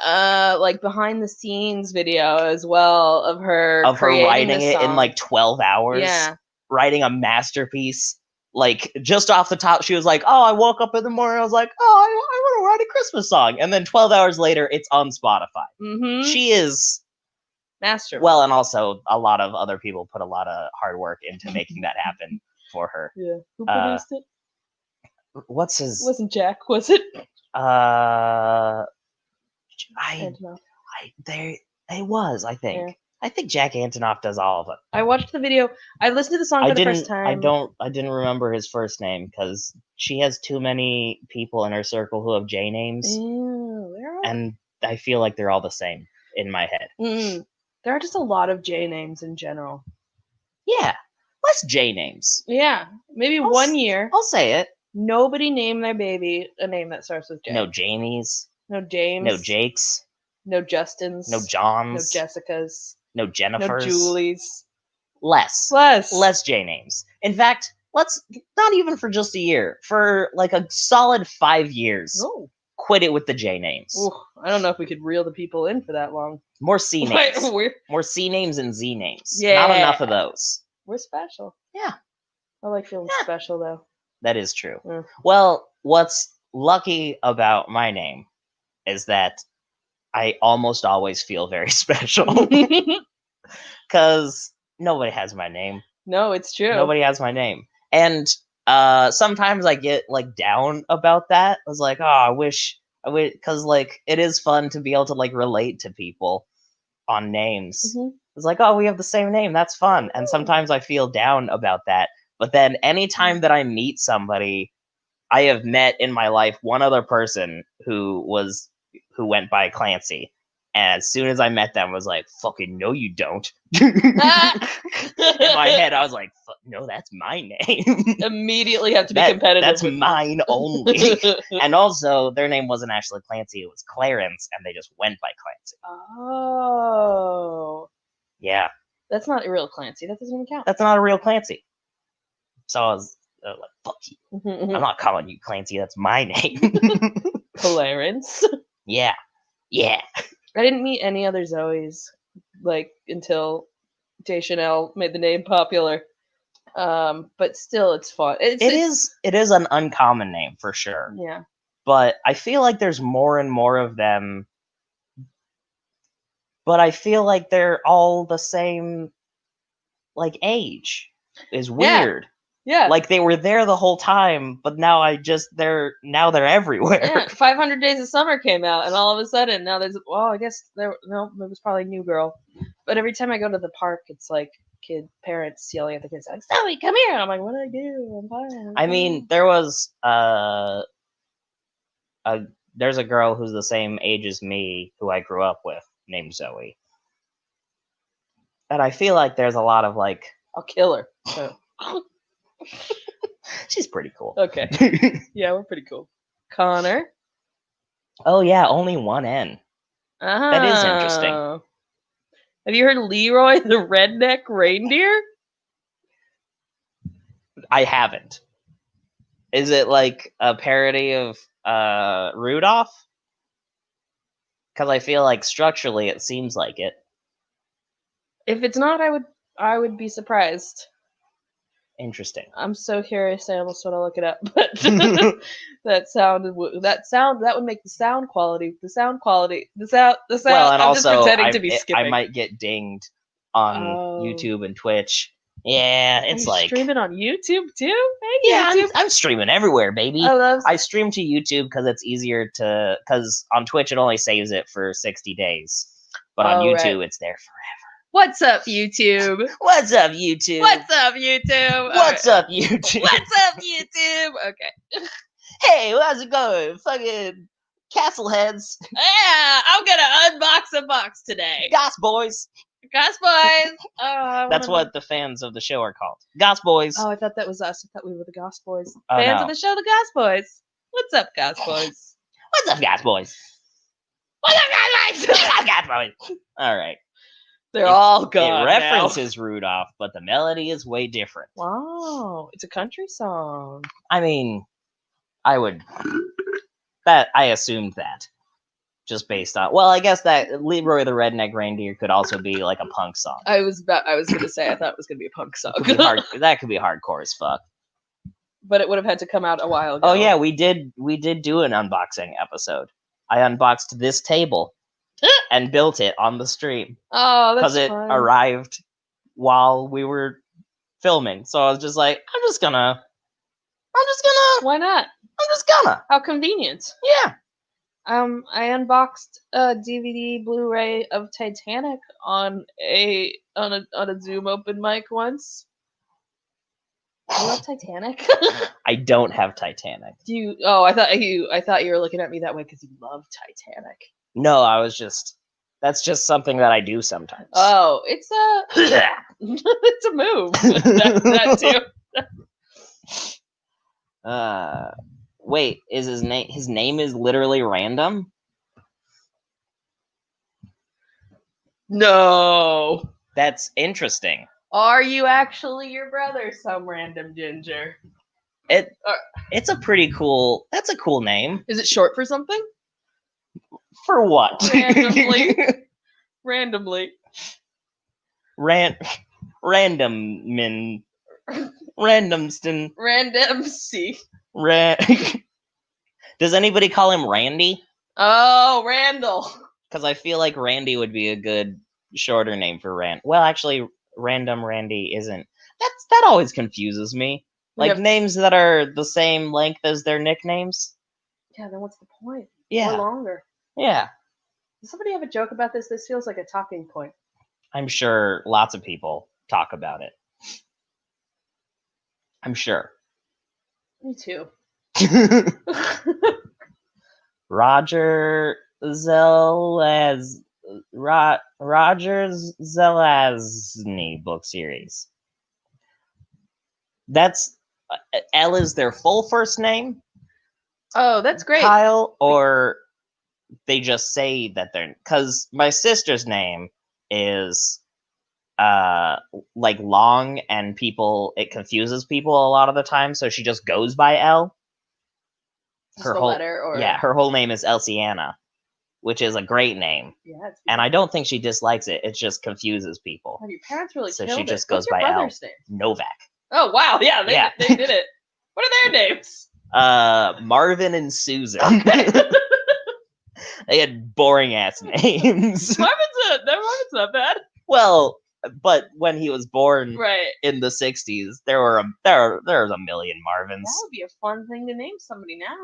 [SPEAKER 2] like behind the scenes video as well of her
[SPEAKER 1] writing it in like 12 hours.
[SPEAKER 2] Yeah.
[SPEAKER 1] Writing a masterpiece. Like just off the top, she was like, "Oh, I woke up in the morning. I was like, oh, I want to write a Christmas song." And then 12 hours later, it's on Spotify.
[SPEAKER 2] Mm-hmm.
[SPEAKER 1] She is
[SPEAKER 2] master.
[SPEAKER 1] Well, and also a lot of other people put a lot of hard work into making that happen for her.
[SPEAKER 2] Yeah. Who produced it?
[SPEAKER 1] What's his?
[SPEAKER 2] It wasn't Jack, was it?
[SPEAKER 1] It was, I think.
[SPEAKER 2] Yeah.
[SPEAKER 1] I think Jack Antonoff does all of it.
[SPEAKER 2] I watched the video. I listened to the song for the first time.
[SPEAKER 1] I didn't remember his first name because she has too many people in her circle who have J names. And I feel like they're all the same in my head.
[SPEAKER 2] Mm. There are just a lot of J names in general.
[SPEAKER 1] Yeah. Less J names.
[SPEAKER 2] Yeah. Maybe 1 year.
[SPEAKER 1] I'll say it.
[SPEAKER 2] Nobody named their baby a name that starts with J.
[SPEAKER 1] No Jamies.
[SPEAKER 2] No James.
[SPEAKER 1] No Jakes.
[SPEAKER 2] No Justins.
[SPEAKER 1] No Johns.
[SPEAKER 2] No Jessicas.
[SPEAKER 1] No Jennifers.
[SPEAKER 2] No Julies.
[SPEAKER 1] Less J names. In fact, let's not even for just a year. For like a solid 5 years.
[SPEAKER 2] Oh.
[SPEAKER 1] Quit it with the J names.
[SPEAKER 2] Ooh, I don't know if we could reel the people in for that long.
[SPEAKER 1] More C names. More C names and Z names. Yeah. Not enough of those.
[SPEAKER 2] We're special.
[SPEAKER 1] Yeah.
[SPEAKER 2] I like feeling special though.
[SPEAKER 1] That is true.
[SPEAKER 2] Mm.
[SPEAKER 1] Well, what's lucky about my name is that I almost always feel very special. Because nobody has my name.
[SPEAKER 2] No, it's true.
[SPEAKER 1] Nobody has my name. And sometimes I get like down about that. I was like, oh, I wish, because like it is fun to be able to like relate to people on names.
[SPEAKER 2] Mm-hmm.
[SPEAKER 1] It's like, oh, we have the same name. That's fun. And sometimes I feel down about that. But then anytime that I meet somebody, I have met in my life one other person who went by Clancy. And as soon as I met them, I was like, fucking no, you don't. In my head, I was like, no, that's my name.
[SPEAKER 2] Immediately have to be competitive.
[SPEAKER 1] That's mine only. And also, their name wasn't actually Clancy, it was Clarence, and they just went by Clancy.
[SPEAKER 2] Oh.
[SPEAKER 1] Yeah.
[SPEAKER 2] That's not a real Clancy. That doesn't even count.
[SPEAKER 1] That's not a real Clancy. So I was like, fuck you. I'm not calling you Clancy, that's my name.
[SPEAKER 2] Clarence.
[SPEAKER 1] Yeah. Yeah.
[SPEAKER 2] I didn't meet any other Zoes, like, until Deschanel made the name popular. But still, it's fun. It
[SPEAKER 1] is an uncommon name, for sure.
[SPEAKER 2] Yeah.
[SPEAKER 1] But I feel like there's more and more of them but I feel like they're all the same, like, age. Is
[SPEAKER 2] Yeah.
[SPEAKER 1] weird.
[SPEAKER 2] Yeah.
[SPEAKER 1] Like they were there the whole time, but now they're everywhere.
[SPEAKER 2] Yeah, 500 Days of Summer came out, and all of a sudden now there's I guess there was probably New Girl, but every time I go to the park, it's like parents yelling at the kids like, "Zoe, come here!" And I'm like, "What do I do? I'm fine."
[SPEAKER 1] I mean, there was there's a girl who's the same age as me who I grew up with named Zoe, and I feel like there's a lot of like,
[SPEAKER 2] I'll kill her. So.
[SPEAKER 1] She's pretty cool.
[SPEAKER 2] Okay. Yeah, we're pretty cool. Connor.
[SPEAKER 1] Oh yeah, only one N. That is interesting.
[SPEAKER 2] Have you heard Leroy the Redneck Reindeer?
[SPEAKER 1] I haven't. Is it like a parody of Rudolph? Because I feel like structurally it seems like it.
[SPEAKER 2] If it's not, I would be surprised.
[SPEAKER 1] Interesting.
[SPEAKER 2] I'm so curious. I almost want to look it up, but that would make the sound quality. Well, and I'm
[SPEAKER 1] also,
[SPEAKER 2] just pretending to be skipping.
[SPEAKER 1] I might get dinged on YouTube and Twitch. Yeah, it's like
[SPEAKER 2] streaming on YouTube too. Hey,
[SPEAKER 1] yeah,
[SPEAKER 2] YouTube.
[SPEAKER 1] I'm streaming everywhere, baby. I stream to YouTube because it's easier to. Because on Twitch it only saves it for 60 days, but on YouTube it's there forever.
[SPEAKER 2] What's up, YouTube?
[SPEAKER 1] What's up, YouTube?
[SPEAKER 2] What's up, YouTube?
[SPEAKER 1] What's up, YouTube?
[SPEAKER 2] What's up, YouTube? Okay.
[SPEAKER 1] Hey, how's it going? Fucking castle heads.
[SPEAKER 2] Yeah, I'm gonna unbox a box today.
[SPEAKER 1] Goss boys.
[SPEAKER 2] Goss boys. Oh,
[SPEAKER 1] that's what the fans of the show are called. Goss boys.
[SPEAKER 2] Oh, I thought that was us. I thought we were the Goss boys. Fans of the show, the Goss boys. What's up, Goss boys?
[SPEAKER 1] What's up, Goss boys? What's up, Goss boys? What's up, Goss boys? All right.
[SPEAKER 2] They're all gone.
[SPEAKER 1] It references Rudolph, but the melody is way different.
[SPEAKER 2] Wow, it's a country song.
[SPEAKER 1] I mean, I assumed that. Just based on, well, I guess that Leroy the Redneck Reindeer could also be like a punk song.
[SPEAKER 2] I was gonna say I thought it was gonna be a punk song.
[SPEAKER 1] That could be hardcore as fuck.
[SPEAKER 2] But it would have had to come out a while ago.
[SPEAKER 1] Oh yeah, we did do an unboxing episode. I unboxed this table and built it on the stream.
[SPEAKER 2] Oh, that's
[SPEAKER 1] because it arrived while we were filming. So I was just like, I'm just gonna.
[SPEAKER 2] Why not?
[SPEAKER 1] I'm just gonna.
[SPEAKER 2] How convenient.
[SPEAKER 1] Yeah.
[SPEAKER 2] I unboxed a DVD Blu-ray of Titanic on a Zoom open mic once. You love Titanic?
[SPEAKER 1] I don't have Titanic.
[SPEAKER 2] Do you? Oh, I thought you were looking at me that way because you love Titanic.
[SPEAKER 1] No, I was just. That's just something that I do sometimes.
[SPEAKER 2] Oh, it's it's a move. that
[SPEAKER 1] too. Wait, is his name? His name is literally Random?
[SPEAKER 2] No.
[SPEAKER 1] That's interesting.
[SPEAKER 2] Are you actually your brother, some random ginger?
[SPEAKER 1] It's a pretty cool. That's a cool name.
[SPEAKER 2] Is it short for something?
[SPEAKER 1] For what?
[SPEAKER 2] Randomly.
[SPEAKER 1] Randomston.
[SPEAKER 2] Randomsy.
[SPEAKER 1] Does anybody call him Randy?
[SPEAKER 2] Oh, Randall.
[SPEAKER 1] Because I feel like Randy would be a good shorter name for Rand. Well, actually, Random Randy isn't. That always confuses me. Like names that are the same length as their nicknames.
[SPEAKER 2] Yeah, then what's the point?
[SPEAKER 1] Yeah.
[SPEAKER 2] Or longer.
[SPEAKER 1] Yeah.
[SPEAKER 2] Does somebody have a joke about this? This feels like a talking point. I'm
[SPEAKER 1] sure lots of people talk about it. I'm sure.
[SPEAKER 2] Me too.
[SPEAKER 1] Roger Zelazny book series. That's L is their full first name.
[SPEAKER 2] Oh, that's great.
[SPEAKER 1] Kyle, or they just say that they're, because my sister's name is like long, and it confuses people a lot of the time, so she just goes by L.
[SPEAKER 2] Her whole letter, or
[SPEAKER 1] her whole name is Elsiana, which is a great name.
[SPEAKER 2] Yeah,
[SPEAKER 1] and I don't think she dislikes it. It just confuses people.
[SPEAKER 2] Have your parents really?
[SPEAKER 1] So
[SPEAKER 2] killed
[SPEAKER 1] she just
[SPEAKER 2] it.
[SPEAKER 1] goes
[SPEAKER 2] What's
[SPEAKER 1] by
[SPEAKER 2] your
[SPEAKER 1] L.
[SPEAKER 2] brother's name?
[SPEAKER 1] Novak.
[SPEAKER 2] Oh wow! Yeah, they did it. What are their names?
[SPEAKER 1] Marvin and Susan. They had boring ass names.
[SPEAKER 2] Marvin's not bad.
[SPEAKER 1] Well, but when he was born
[SPEAKER 2] Right.
[SPEAKER 1] in the 60s, there was a million Marvins.
[SPEAKER 2] That would be a fun thing to name somebody now.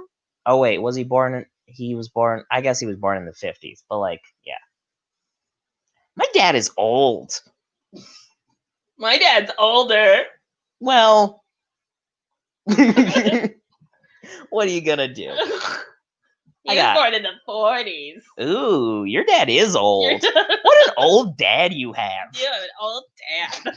[SPEAKER 1] Oh wait, was he born? He was born. I guess he was born in the 50s. But like, yeah. My dad is old.
[SPEAKER 2] My dad's older.
[SPEAKER 1] Well, what are you gonna do?
[SPEAKER 2] He was born in the 40s.
[SPEAKER 1] Ooh, your dad is old.
[SPEAKER 2] You're
[SPEAKER 1] What an old dad you have.
[SPEAKER 2] You have an old dad.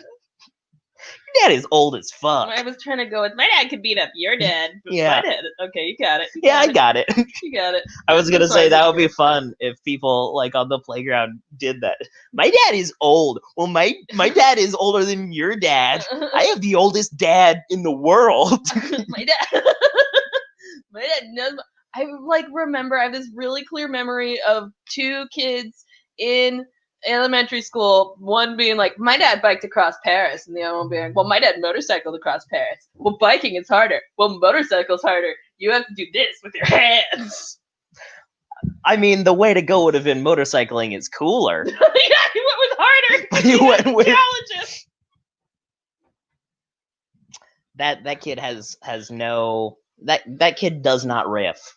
[SPEAKER 1] Your dad is old as fuck.
[SPEAKER 2] I was trying to go with my dad could beat up your dad. But
[SPEAKER 1] Yeah.
[SPEAKER 2] My dad, okay, you got it.
[SPEAKER 1] I got it.
[SPEAKER 2] You got it.
[SPEAKER 1] I was gonna
[SPEAKER 2] That's
[SPEAKER 1] say
[SPEAKER 2] fine,
[SPEAKER 1] that
[SPEAKER 2] that's
[SPEAKER 1] would be
[SPEAKER 2] good.
[SPEAKER 1] fun if people like on the playground did that. My dad is old. Well, my dad is older than your dad. I have the oldest dad in the world.
[SPEAKER 2] My dad. My dad knows. I like remember. I have this really clear memory of two kids in elementary school. One being like, "My dad biked across Paris," and the other one being like, "Well, my dad motorcycled across Paris." Well, biking is harder. Well, motorcycle's harder. You have to do this with your hands.
[SPEAKER 1] I mean, the way to go would have been motorcycling is cooler.
[SPEAKER 2] Yeah, he went with harder.
[SPEAKER 1] You went with
[SPEAKER 2] challenges.
[SPEAKER 1] that kid has no that kid does not riff.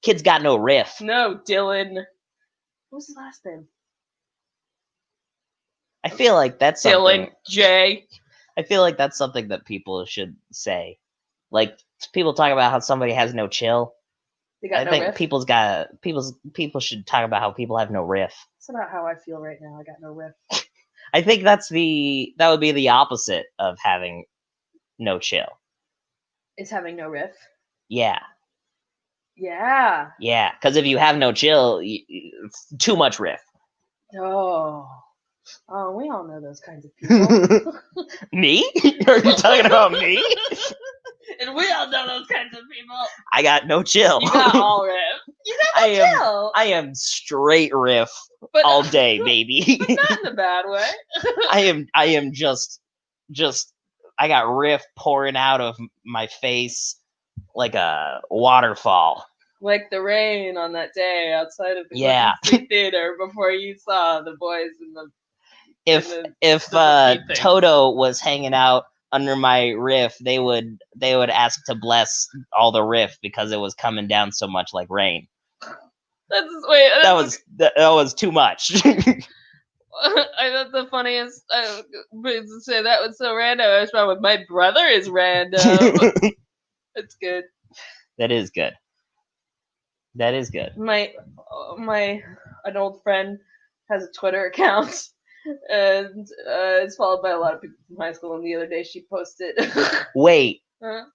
[SPEAKER 1] Kid's got no riff.
[SPEAKER 2] No, Dylan. What was his last name?
[SPEAKER 1] I feel like that's something.
[SPEAKER 2] Dylan J.
[SPEAKER 1] I feel like that's something that people should say. Like people talk about how somebody has no chill.
[SPEAKER 2] They got
[SPEAKER 1] I
[SPEAKER 2] no
[SPEAKER 1] think
[SPEAKER 2] riff.
[SPEAKER 1] people should talk about how people have no riff.
[SPEAKER 2] That's about how I feel right now. I got no riff.
[SPEAKER 1] I think that would be the opposite of having no chill.
[SPEAKER 2] Is having no riff.
[SPEAKER 1] Yeah.
[SPEAKER 2] Yeah.
[SPEAKER 1] Yeah, because if you have no chill, it's too much riff.
[SPEAKER 2] Oh. Oh, we all know those kinds of people.
[SPEAKER 1] Me? Are you talking about me?
[SPEAKER 2] And we all know those kinds of people.
[SPEAKER 1] I got no chill.
[SPEAKER 2] You got all riff. You got no chill.
[SPEAKER 1] I am straight riff
[SPEAKER 2] But,
[SPEAKER 1] all day, baby.
[SPEAKER 2] But not in a bad way.
[SPEAKER 1] I am just I got riff pouring out of my face like a waterfall.
[SPEAKER 2] Like the rain on that day outside of the
[SPEAKER 1] Yeah.
[SPEAKER 2] theater before you saw the boys in the.
[SPEAKER 1] If Toto was hanging out under my riff, they would ask to bless all the riff because it was coming down so much like rain. That was too much.
[SPEAKER 2] I thought the funniest was to say that was so random. I was wrong with my brother is random. It's good.
[SPEAKER 1] That is good. That is good.
[SPEAKER 2] My an old friend has a Twitter account, and it's followed by a lot of people from high school. And the other day she posted.
[SPEAKER 1] Wait,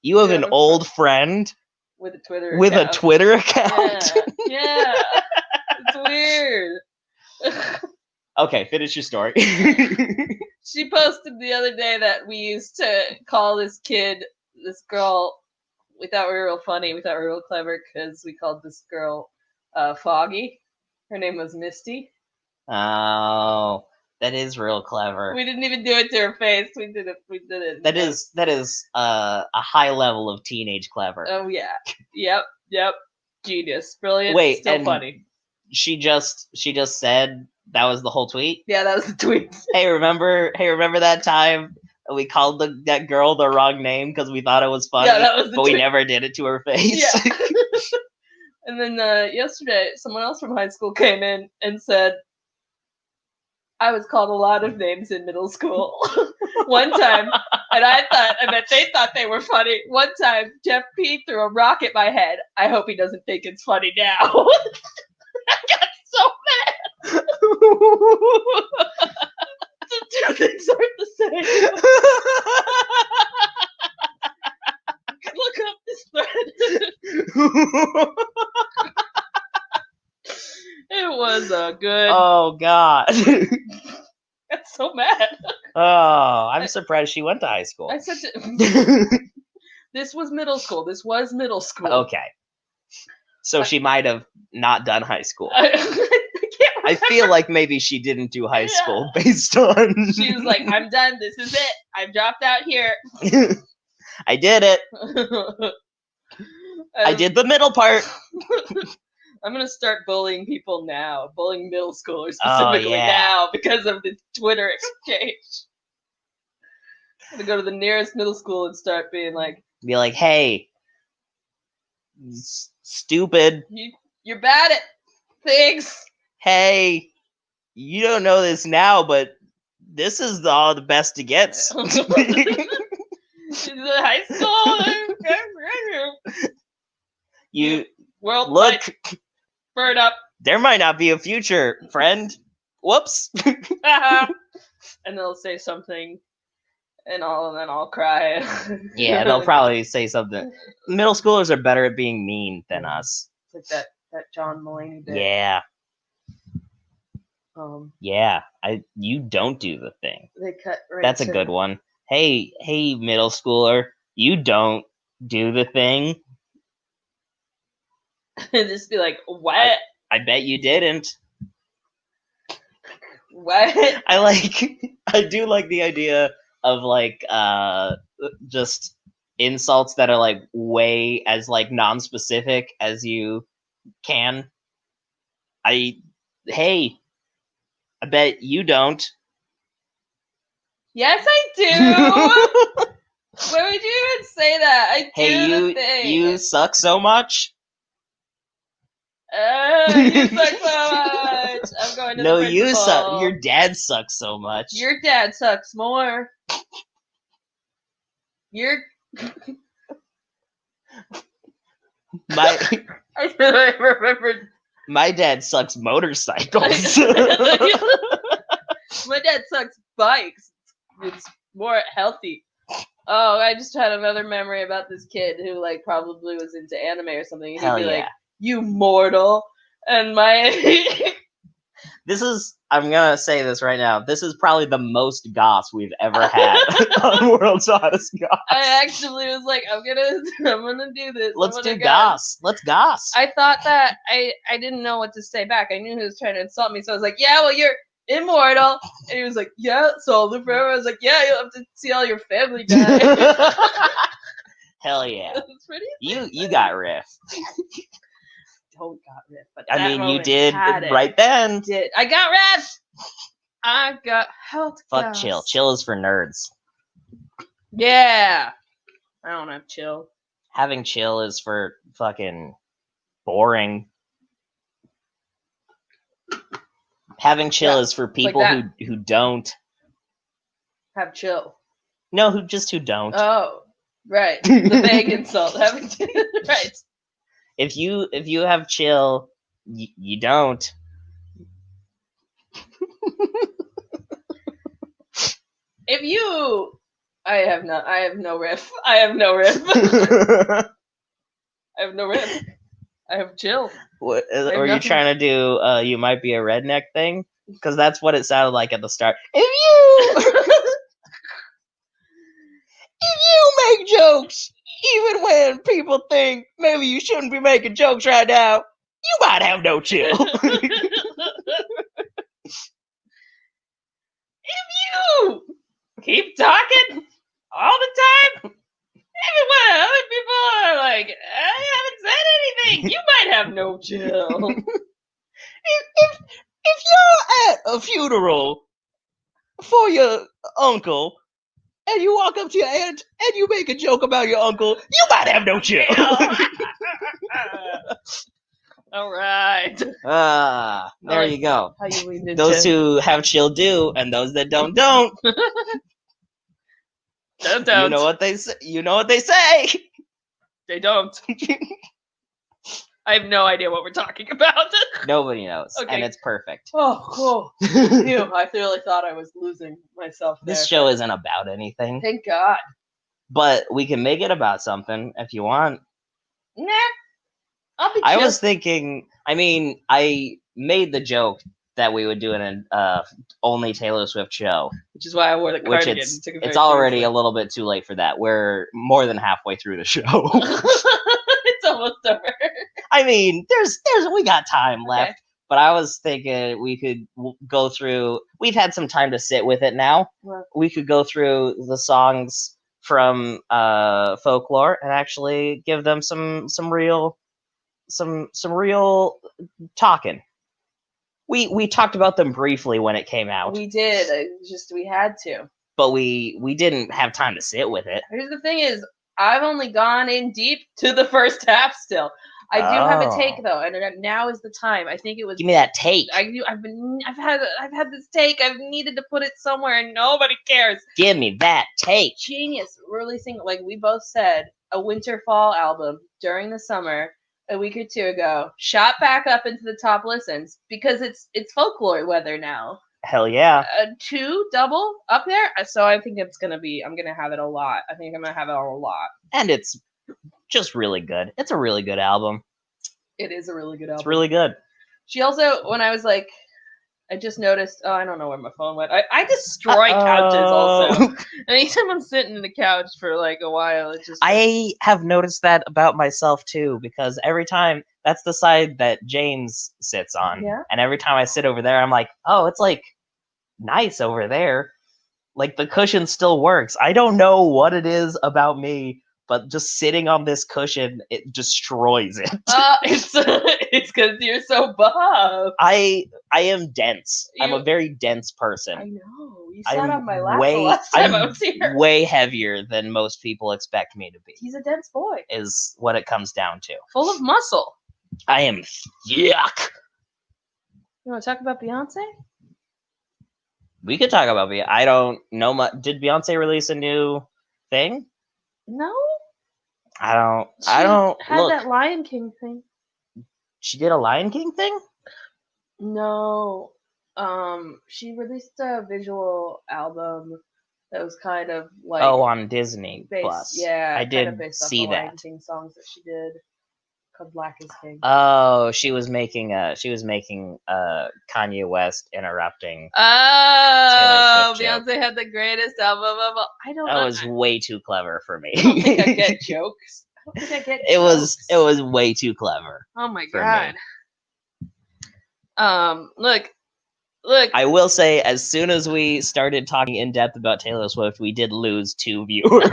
[SPEAKER 1] you have an old friend
[SPEAKER 2] with a Twitter
[SPEAKER 1] a Twitter account?
[SPEAKER 2] Yeah, it's weird.
[SPEAKER 1] Okay, finish your story.
[SPEAKER 2] She posted the other day that we used to call this girl. We thought we were real funny. We thought we were real clever because we called this girl Foggy. Her name was Misty.
[SPEAKER 1] Oh, that is real clever.
[SPEAKER 2] We didn't even do it to her face. We did it.
[SPEAKER 1] That is a high level of teenage clever.
[SPEAKER 2] Oh yeah. Yep. Genius. Brilliant.
[SPEAKER 1] Wait,
[SPEAKER 2] still
[SPEAKER 1] and
[SPEAKER 2] funny.
[SPEAKER 1] She just said that was the whole tweet?
[SPEAKER 2] Yeah, that was the tweet.
[SPEAKER 1] Hey, remember that time we called that girl the wrong name because we thought it was funny,
[SPEAKER 2] yeah, that was the
[SPEAKER 1] but
[SPEAKER 2] tweet.
[SPEAKER 1] We never did it to her face.
[SPEAKER 2] Yeah. And then yesterday, someone else from high school came in and said, I was called a lot of names in middle school. One time, and I bet they thought they were funny. One time, Jeff P. threw a rock at my head. I hope he doesn't think it's funny now. I got so mad. The two things aren't the same. Look up this thread. It was good.
[SPEAKER 1] Oh God.
[SPEAKER 2] I'm so mad.
[SPEAKER 1] Oh, I'm surprised she went to high school.
[SPEAKER 2] I said this was middle school.
[SPEAKER 1] Okay. So she might have not done high school.
[SPEAKER 2] I can't
[SPEAKER 1] I feel like maybe she didn't do high school based on.
[SPEAKER 2] She was like, I'm done. This is it. I've dropped out here.
[SPEAKER 1] I did it. I did the middle part.
[SPEAKER 2] I'm gonna start bullying people now, bullying middle schoolers
[SPEAKER 1] Oh,
[SPEAKER 2] specifically
[SPEAKER 1] yeah.
[SPEAKER 2] now because of the Twitter exchange. I'm gonna go to the nearest middle school and start being like,
[SPEAKER 1] Be like, hey, stupid.
[SPEAKER 2] you're bad at things.
[SPEAKER 1] Hey, you don't know this now, but this is all the best it gets.
[SPEAKER 2] High school.
[SPEAKER 1] You
[SPEAKER 2] World
[SPEAKER 1] look,
[SPEAKER 2] might burn up.
[SPEAKER 1] there might not be a future, friend. Whoops.
[SPEAKER 2] And they'll say something, and then I'll cry.
[SPEAKER 1] Yeah, they'll probably say something. Middle schoolers are better at being mean than us.
[SPEAKER 2] It's like that John Mulaney bit.
[SPEAKER 1] Yeah.
[SPEAKER 2] Um,
[SPEAKER 1] Yeah. You don't do the thing.
[SPEAKER 2] They cut right.
[SPEAKER 1] That's a
[SPEAKER 2] to,
[SPEAKER 1] good one. Hey, middle schooler, you don't do the thing.
[SPEAKER 2] Just be like, what?
[SPEAKER 1] I bet you didn't.
[SPEAKER 2] What?
[SPEAKER 1] I do like the idea of like just insults that are like way as like non-specific as you can. Hey, I bet you don't.
[SPEAKER 2] Yes, I do. Why would you even say that? I do
[SPEAKER 1] Hey,
[SPEAKER 2] the thing.
[SPEAKER 1] you suck so much.
[SPEAKER 2] You suck so much. I'm going to the principal.
[SPEAKER 1] You suck. Your dad sucks so much.
[SPEAKER 2] Your dad sucks more. I remembered.
[SPEAKER 1] My dad sucks motorcycles.
[SPEAKER 2] My dad sucks bikes. It's more healthy. Oh, I just had another memory about this kid who like probably was into anime or something. And
[SPEAKER 1] Hell
[SPEAKER 2] he'd be
[SPEAKER 1] yeah.
[SPEAKER 2] like, "You mortal," and my.
[SPEAKER 1] I'm gonna say this right now. This is probably the most goss we've ever had on World's Hottest Goss.
[SPEAKER 2] I actually was like, I'm gonna do this.
[SPEAKER 1] Let's do goss. Let's goss.
[SPEAKER 2] I thought that I didn't know what to say back. I knew he was trying to insult me, so I was like, yeah, well, you're immortal. And he was like, yeah, so I'll live forever. I was like, yeah, you'll have to see all your family die.
[SPEAKER 1] Hell yeah.
[SPEAKER 2] It's pretty
[SPEAKER 1] You got riff.
[SPEAKER 2] Don't got riff, but
[SPEAKER 1] I mean, you did right then.
[SPEAKER 2] I got riff. I got health.
[SPEAKER 1] Fuck chill. Chill is for nerds.
[SPEAKER 2] Yeah. I don't have chill.
[SPEAKER 1] Having chill is for fucking boring. Having chill is for people who don't
[SPEAKER 2] have chill.
[SPEAKER 1] No, who don't.
[SPEAKER 2] Oh, right. The vague insult. Having right.
[SPEAKER 1] If you have chill, you don't.
[SPEAKER 2] If you, I have no riff. I have no riff. I have no riff. I have chill.
[SPEAKER 1] What, are you trying to do? You might be a redneck thing, because that's what it sounded like at the start. If you make jokes, even when people think maybe you shouldn't be making jokes right now, you might have no chill.
[SPEAKER 2] If you keep talking all the time, even when other people are like, I haven't said anything, you might have no chill.
[SPEAKER 1] if you're at a funeral for your uncle, and you walk up to your aunt and you make a joke about your uncle, you might have no chill.
[SPEAKER 2] All right.
[SPEAKER 1] There you go.
[SPEAKER 2] How you leaned into
[SPEAKER 1] those who have chill do, and those that don't.
[SPEAKER 2] Don't.
[SPEAKER 1] You know what they say. You know what they say.
[SPEAKER 2] They don't. I have no idea what we're talking about.
[SPEAKER 1] Nobody knows,
[SPEAKER 2] okay.
[SPEAKER 1] And it's perfect.
[SPEAKER 2] Oh, cool. I really thought I was losing myself there.
[SPEAKER 1] This show isn't about anything.
[SPEAKER 2] Thank God.
[SPEAKER 1] But we can make it about something if you want.
[SPEAKER 2] Nah. I'll be chill.
[SPEAKER 1] I was thinking, I made the joke that we would do an only Taylor Swift show.
[SPEAKER 2] Which is why I wore the cardigan.
[SPEAKER 1] It's already a little bit too late for that. We're more than halfway through the show.
[SPEAKER 2] It's almost over.
[SPEAKER 1] We got time left. Okay. But I was thinking we could go through. We've had some time to sit with it now.
[SPEAKER 2] What?
[SPEAKER 1] We could go through the songs from folklore and actually give them some real some real talking. We talked about them briefly when it came out,
[SPEAKER 2] We did. We had to.
[SPEAKER 1] but we didn't have time to sit with it.
[SPEAKER 2] Here's the thing: is I've only gone in deep to the first half. Still, I do have a take though, and now is the time. I think it was.
[SPEAKER 1] Give me that take.
[SPEAKER 2] I've had this take. I've needed to put it somewhere, and nobody cares.
[SPEAKER 1] Give me that take.
[SPEAKER 2] Genius, releasing, like we both said, a winter fall album during the summer a week or two ago. Shot back up into the top listens because it's folklore weather now.
[SPEAKER 1] Hell yeah.
[SPEAKER 2] 2 double up there. So I think I'm gonna have it a lot. I think I'm gonna have it a lot.
[SPEAKER 1] And it's just really good. It's a really good album.
[SPEAKER 2] It is a really good album.
[SPEAKER 1] It's really good.
[SPEAKER 2] She also, when I was like, I just noticed, I don't know where my phone went. I destroy couches also. Anytime I'm sitting in the couch for like a while, it just...
[SPEAKER 1] I have noticed that about myself too, because every time, that's the side that James sits on.
[SPEAKER 2] Yeah.
[SPEAKER 1] And every time I sit over there, I'm like, oh, it's like nice over there. Like the cushion still works. I don't know what it is about me, but just sitting on this cushion, it destroys it.
[SPEAKER 2] It's because you're so buff.
[SPEAKER 1] I am dense. I'm a very dense
[SPEAKER 2] I
[SPEAKER 1] person.
[SPEAKER 2] know. You sat on my lap the last time I was here.
[SPEAKER 1] Way heavier than most people expect me to be.
[SPEAKER 2] He's a dense boy.
[SPEAKER 1] Is what it comes down to.
[SPEAKER 2] Full of muscle.
[SPEAKER 1] I am yuck.
[SPEAKER 2] You want to talk about Beyonce?
[SPEAKER 1] We could talk about Beyonce. I don't know much. Did Beyonce release a new thing?
[SPEAKER 2] No.
[SPEAKER 1] I don't
[SPEAKER 2] had
[SPEAKER 1] look.
[SPEAKER 2] that Lion King thing.
[SPEAKER 1] She did a Lion King thing?
[SPEAKER 2] No. She released a visual album that was kind of like
[SPEAKER 1] on Disney Plus.
[SPEAKER 2] Yeah,
[SPEAKER 1] I did
[SPEAKER 2] see
[SPEAKER 1] that.
[SPEAKER 2] Lion King songs that she did called Black is King.
[SPEAKER 1] Oh, she was making Kanye West interrupting.
[SPEAKER 2] Oh,
[SPEAKER 1] Taylor Swift
[SPEAKER 2] Beyonce had the greatest album of all. I don't know.
[SPEAKER 1] That was way too clever for me.
[SPEAKER 2] I don't think I get jokes. I don't think I get jokes.
[SPEAKER 1] It was way too clever.
[SPEAKER 2] Oh my
[SPEAKER 1] for
[SPEAKER 2] god. Look.
[SPEAKER 1] I will say, as soon as we started talking in depth about Taylor Swift, we did lose 2 viewers.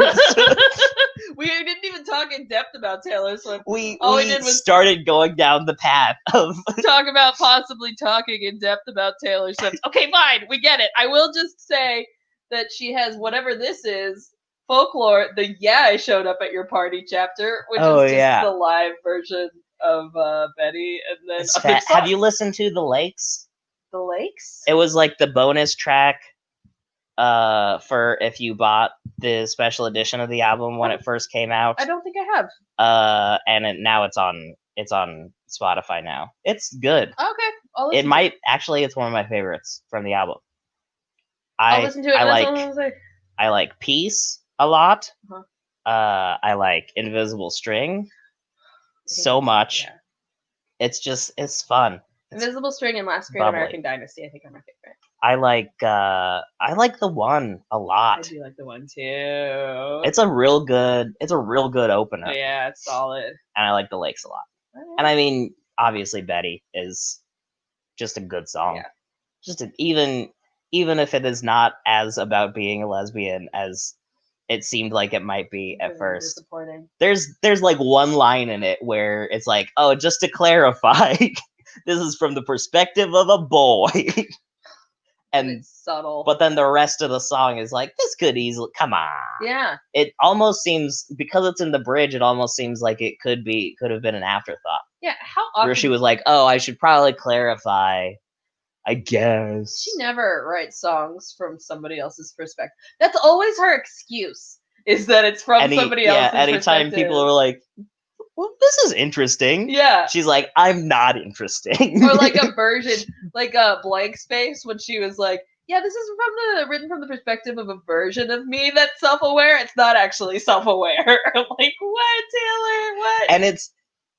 [SPEAKER 2] We didn't even talk in depth about Taylor Swift.
[SPEAKER 1] We did was started going down the path of
[SPEAKER 2] talk about possibly talking in depth about Taylor Swift. Okay, fine, we get it. I will just say that she has whatever this is, folklore. I showed up at your party chapter, which is just the live version of Betty, and then
[SPEAKER 1] have you listened to The Lakes?
[SPEAKER 2] The Lakes?
[SPEAKER 1] It was like the bonus track for if you bought the special edition of the album when it first came out.
[SPEAKER 2] I don't think I have.
[SPEAKER 1] And now it's on Spotify now. It's good.
[SPEAKER 2] Okay.
[SPEAKER 1] It's one of my favorites from the album.
[SPEAKER 2] I'll listen to it.
[SPEAKER 1] I like Peace a lot.
[SPEAKER 2] Uh-huh.
[SPEAKER 1] I like Invisible String so much. Yeah. It's fun.
[SPEAKER 2] Invisible String and Last Great American Dynasty, I think, are my favorite.
[SPEAKER 1] I like The One a lot.
[SPEAKER 2] I do like The One too.
[SPEAKER 1] It's a real good opener.
[SPEAKER 2] Yeah, it's solid.
[SPEAKER 1] And I like The Lakes a lot. And I mean, obviously Betty is just a good song. Yeah. Just even if it is not as about being a lesbian as it seemed like it might be at first.
[SPEAKER 2] Disappointing.
[SPEAKER 1] There's like one line in it where it's like, oh, just to clarify, this is from the perspective of a boy. And
[SPEAKER 2] it's subtle.
[SPEAKER 1] But then the rest of the song is like, this could easily, come on.
[SPEAKER 2] Yeah.
[SPEAKER 1] It almost seems, because it's in the bridge, it almost seems like it could have been an afterthought.
[SPEAKER 2] Yeah, how often?
[SPEAKER 1] Where she was like, oh, I should probably clarify, I guess.
[SPEAKER 2] She never writes songs from somebody else's perspective. That's always her excuse, is that it's from somebody else's perspective.
[SPEAKER 1] Anytime people are like, well, this is interesting.
[SPEAKER 2] Yeah.
[SPEAKER 1] She's like, I'm not interesting.
[SPEAKER 2] Or like a version, like a Blank Space, when she was like, yeah, this is written from the perspective of a version of me that's self-aware. It's not actually self-aware. I'm like, what, Taylor? What?
[SPEAKER 1] And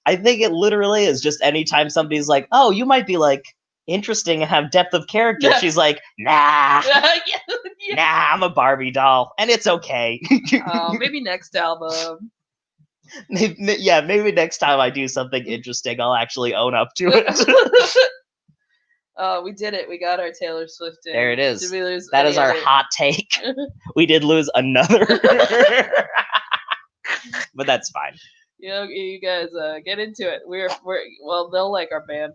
[SPEAKER 1] I think it literally is just anytime somebody's like, oh, you might be like interesting and have depth of character. Yeah. She's like, nah. Nah, I'm a Barbie doll. And it's okay.
[SPEAKER 2] Maybe next album.
[SPEAKER 1] Maybe next time I do something interesting, I'll actually own up to it.
[SPEAKER 2] We did it. We got our Taylor Swift in.
[SPEAKER 1] There it is.
[SPEAKER 2] Did we lose
[SPEAKER 1] that is our hot take. We did lose another. But that's fine.
[SPEAKER 2] You guys get into it. We're well, they'll like our band.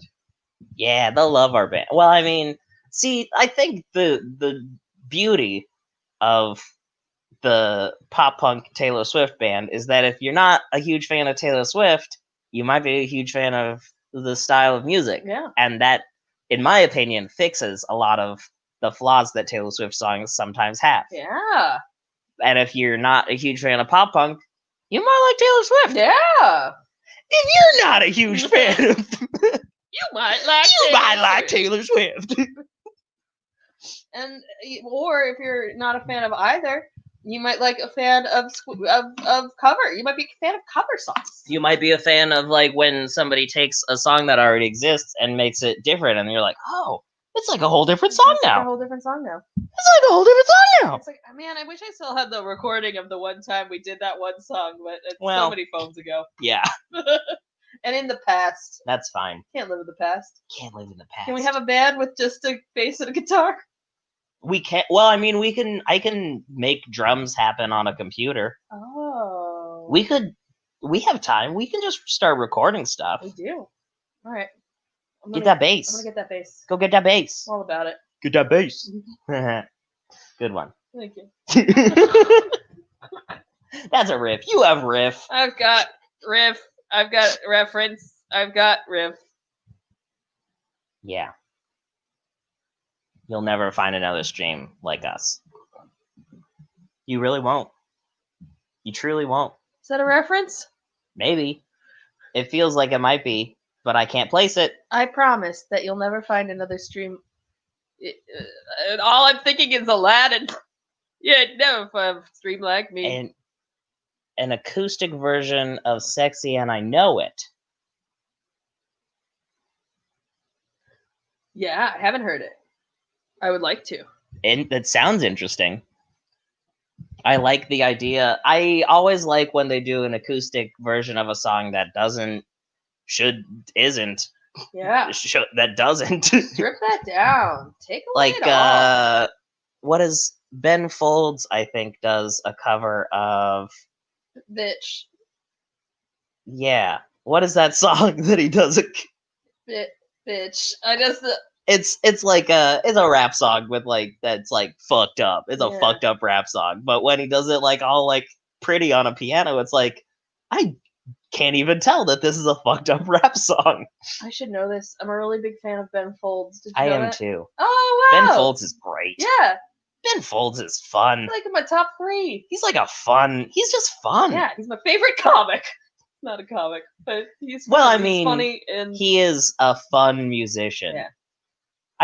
[SPEAKER 1] Yeah, they'll love our band. Well, I mean, see, I think the beauty of the pop punk Taylor Swift band is that if you're not a huge fan of Taylor Swift, you might be a huge fan of the style of music.
[SPEAKER 2] Yeah.
[SPEAKER 1] And that, in my opinion, fixes a lot of the flaws that Taylor Swift songs sometimes have.
[SPEAKER 2] Yeah.
[SPEAKER 1] And if you're not a huge fan of pop punk, you might like Taylor Swift.
[SPEAKER 2] Yeah.
[SPEAKER 1] If you're not a huge fan of
[SPEAKER 2] You might like
[SPEAKER 1] Taylor Swift.
[SPEAKER 2] And or if you're not a fan of either, you might like a fan of cover. You might be a fan of cover songs.
[SPEAKER 1] You might be a fan of like when somebody takes a song that already exists and makes it different, and you're like, oh, it's like a whole different song
[SPEAKER 2] It's
[SPEAKER 1] now.
[SPEAKER 2] like a whole different song now.
[SPEAKER 1] It's like a whole different song now.
[SPEAKER 2] It's like, man, I wish I still had the recording of the one time we did that one song, but it's
[SPEAKER 1] Well,
[SPEAKER 2] so many phones ago.
[SPEAKER 1] Yeah,
[SPEAKER 2] And in the past.
[SPEAKER 1] that's fine.
[SPEAKER 2] Can't live in the past.
[SPEAKER 1] Can't live in the past.
[SPEAKER 2] Can we have a band with just a bass and a guitar?
[SPEAKER 1] We can't. Well, I mean, we can. I can make drums happen on a computer.
[SPEAKER 2] Oh.
[SPEAKER 1] We could. We have time. We can just start recording stuff.
[SPEAKER 2] We do. All right.
[SPEAKER 1] Get that bass.
[SPEAKER 2] I'm gonna get that bass.
[SPEAKER 1] Go get that bass.
[SPEAKER 2] All about it.
[SPEAKER 1] Get that bass. Good one.
[SPEAKER 2] Thank you.
[SPEAKER 1] That's a riff. You have riff.
[SPEAKER 2] I've got riff. I've got reference. I've got riff.
[SPEAKER 1] Yeah. You'll never find another stream like us. You really won't. You truly won't.
[SPEAKER 2] Is that a reference?
[SPEAKER 1] Maybe. It feels like it might be, but I can't place it.
[SPEAKER 2] I promise that you'll never find another stream. And all I'm thinking is Aladdin. Yeah, never find a stream like me.
[SPEAKER 1] And an acoustic version of Sexy and I Know It.
[SPEAKER 2] Yeah, I haven't heard it. I would like to.
[SPEAKER 1] And that sounds interesting. I like the idea. I always like when they do an acoustic version of a song that isn't.
[SPEAKER 2] Yeah.
[SPEAKER 1] That doesn't.
[SPEAKER 2] Strip that down. Take a
[SPEAKER 1] Like,
[SPEAKER 2] lid off.
[SPEAKER 1] what is Ben Folds, I think, does a cover of.
[SPEAKER 2] Bitch.
[SPEAKER 1] Yeah. What is that song that he does?
[SPEAKER 2] Bitch. I just.
[SPEAKER 1] It's like it's a rap song with like that's like fucked up. It's a
[SPEAKER 2] Yeah.
[SPEAKER 1] fucked up rap song. But when he does it like all like pretty on a piano, it's like I can't even tell that this is a fucked up rap song.
[SPEAKER 2] I should know this. I'm a really big fan of Ben Folds. Did you
[SPEAKER 1] I
[SPEAKER 2] know
[SPEAKER 1] am
[SPEAKER 2] that?
[SPEAKER 1] too.
[SPEAKER 2] Oh wow.
[SPEAKER 1] Ben Folds is great.
[SPEAKER 2] Yeah.
[SPEAKER 1] Ben Folds is fun.
[SPEAKER 2] Like in my top 3.
[SPEAKER 1] He's just fun.
[SPEAKER 2] Yeah, he's my favorite comic. Not a comic, but he's
[SPEAKER 1] Well,
[SPEAKER 2] fun.
[SPEAKER 1] I mean,
[SPEAKER 2] he's funny and
[SPEAKER 1] he is a fun musician.
[SPEAKER 2] Yeah.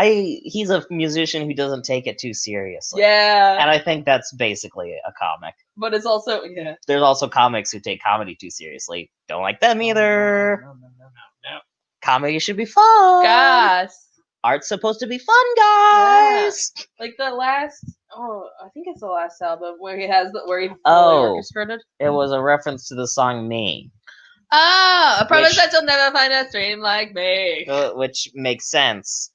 [SPEAKER 1] He's a musician who doesn't take it too seriously.
[SPEAKER 2] yeah.
[SPEAKER 1] And I think that's basically a comic.
[SPEAKER 2] But it's also yeah.
[SPEAKER 1] There's also comics who take comedy too seriously. Don't like them either.
[SPEAKER 2] No.
[SPEAKER 1] Comedy should be fun.
[SPEAKER 2] Goss.
[SPEAKER 1] Art's supposed to be fun, guys.
[SPEAKER 2] Like the last I think it's the last album where he fully
[SPEAKER 1] Oh.
[SPEAKER 2] orchestrated.
[SPEAKER 1] It was a reference to the song Me,
[SPEAKER 2] Oh, I promise
[SPEAKER 1] Which-
[SPEAKER 2] that you'll never find a stream like me.
[SPEAKER 1] which makes sense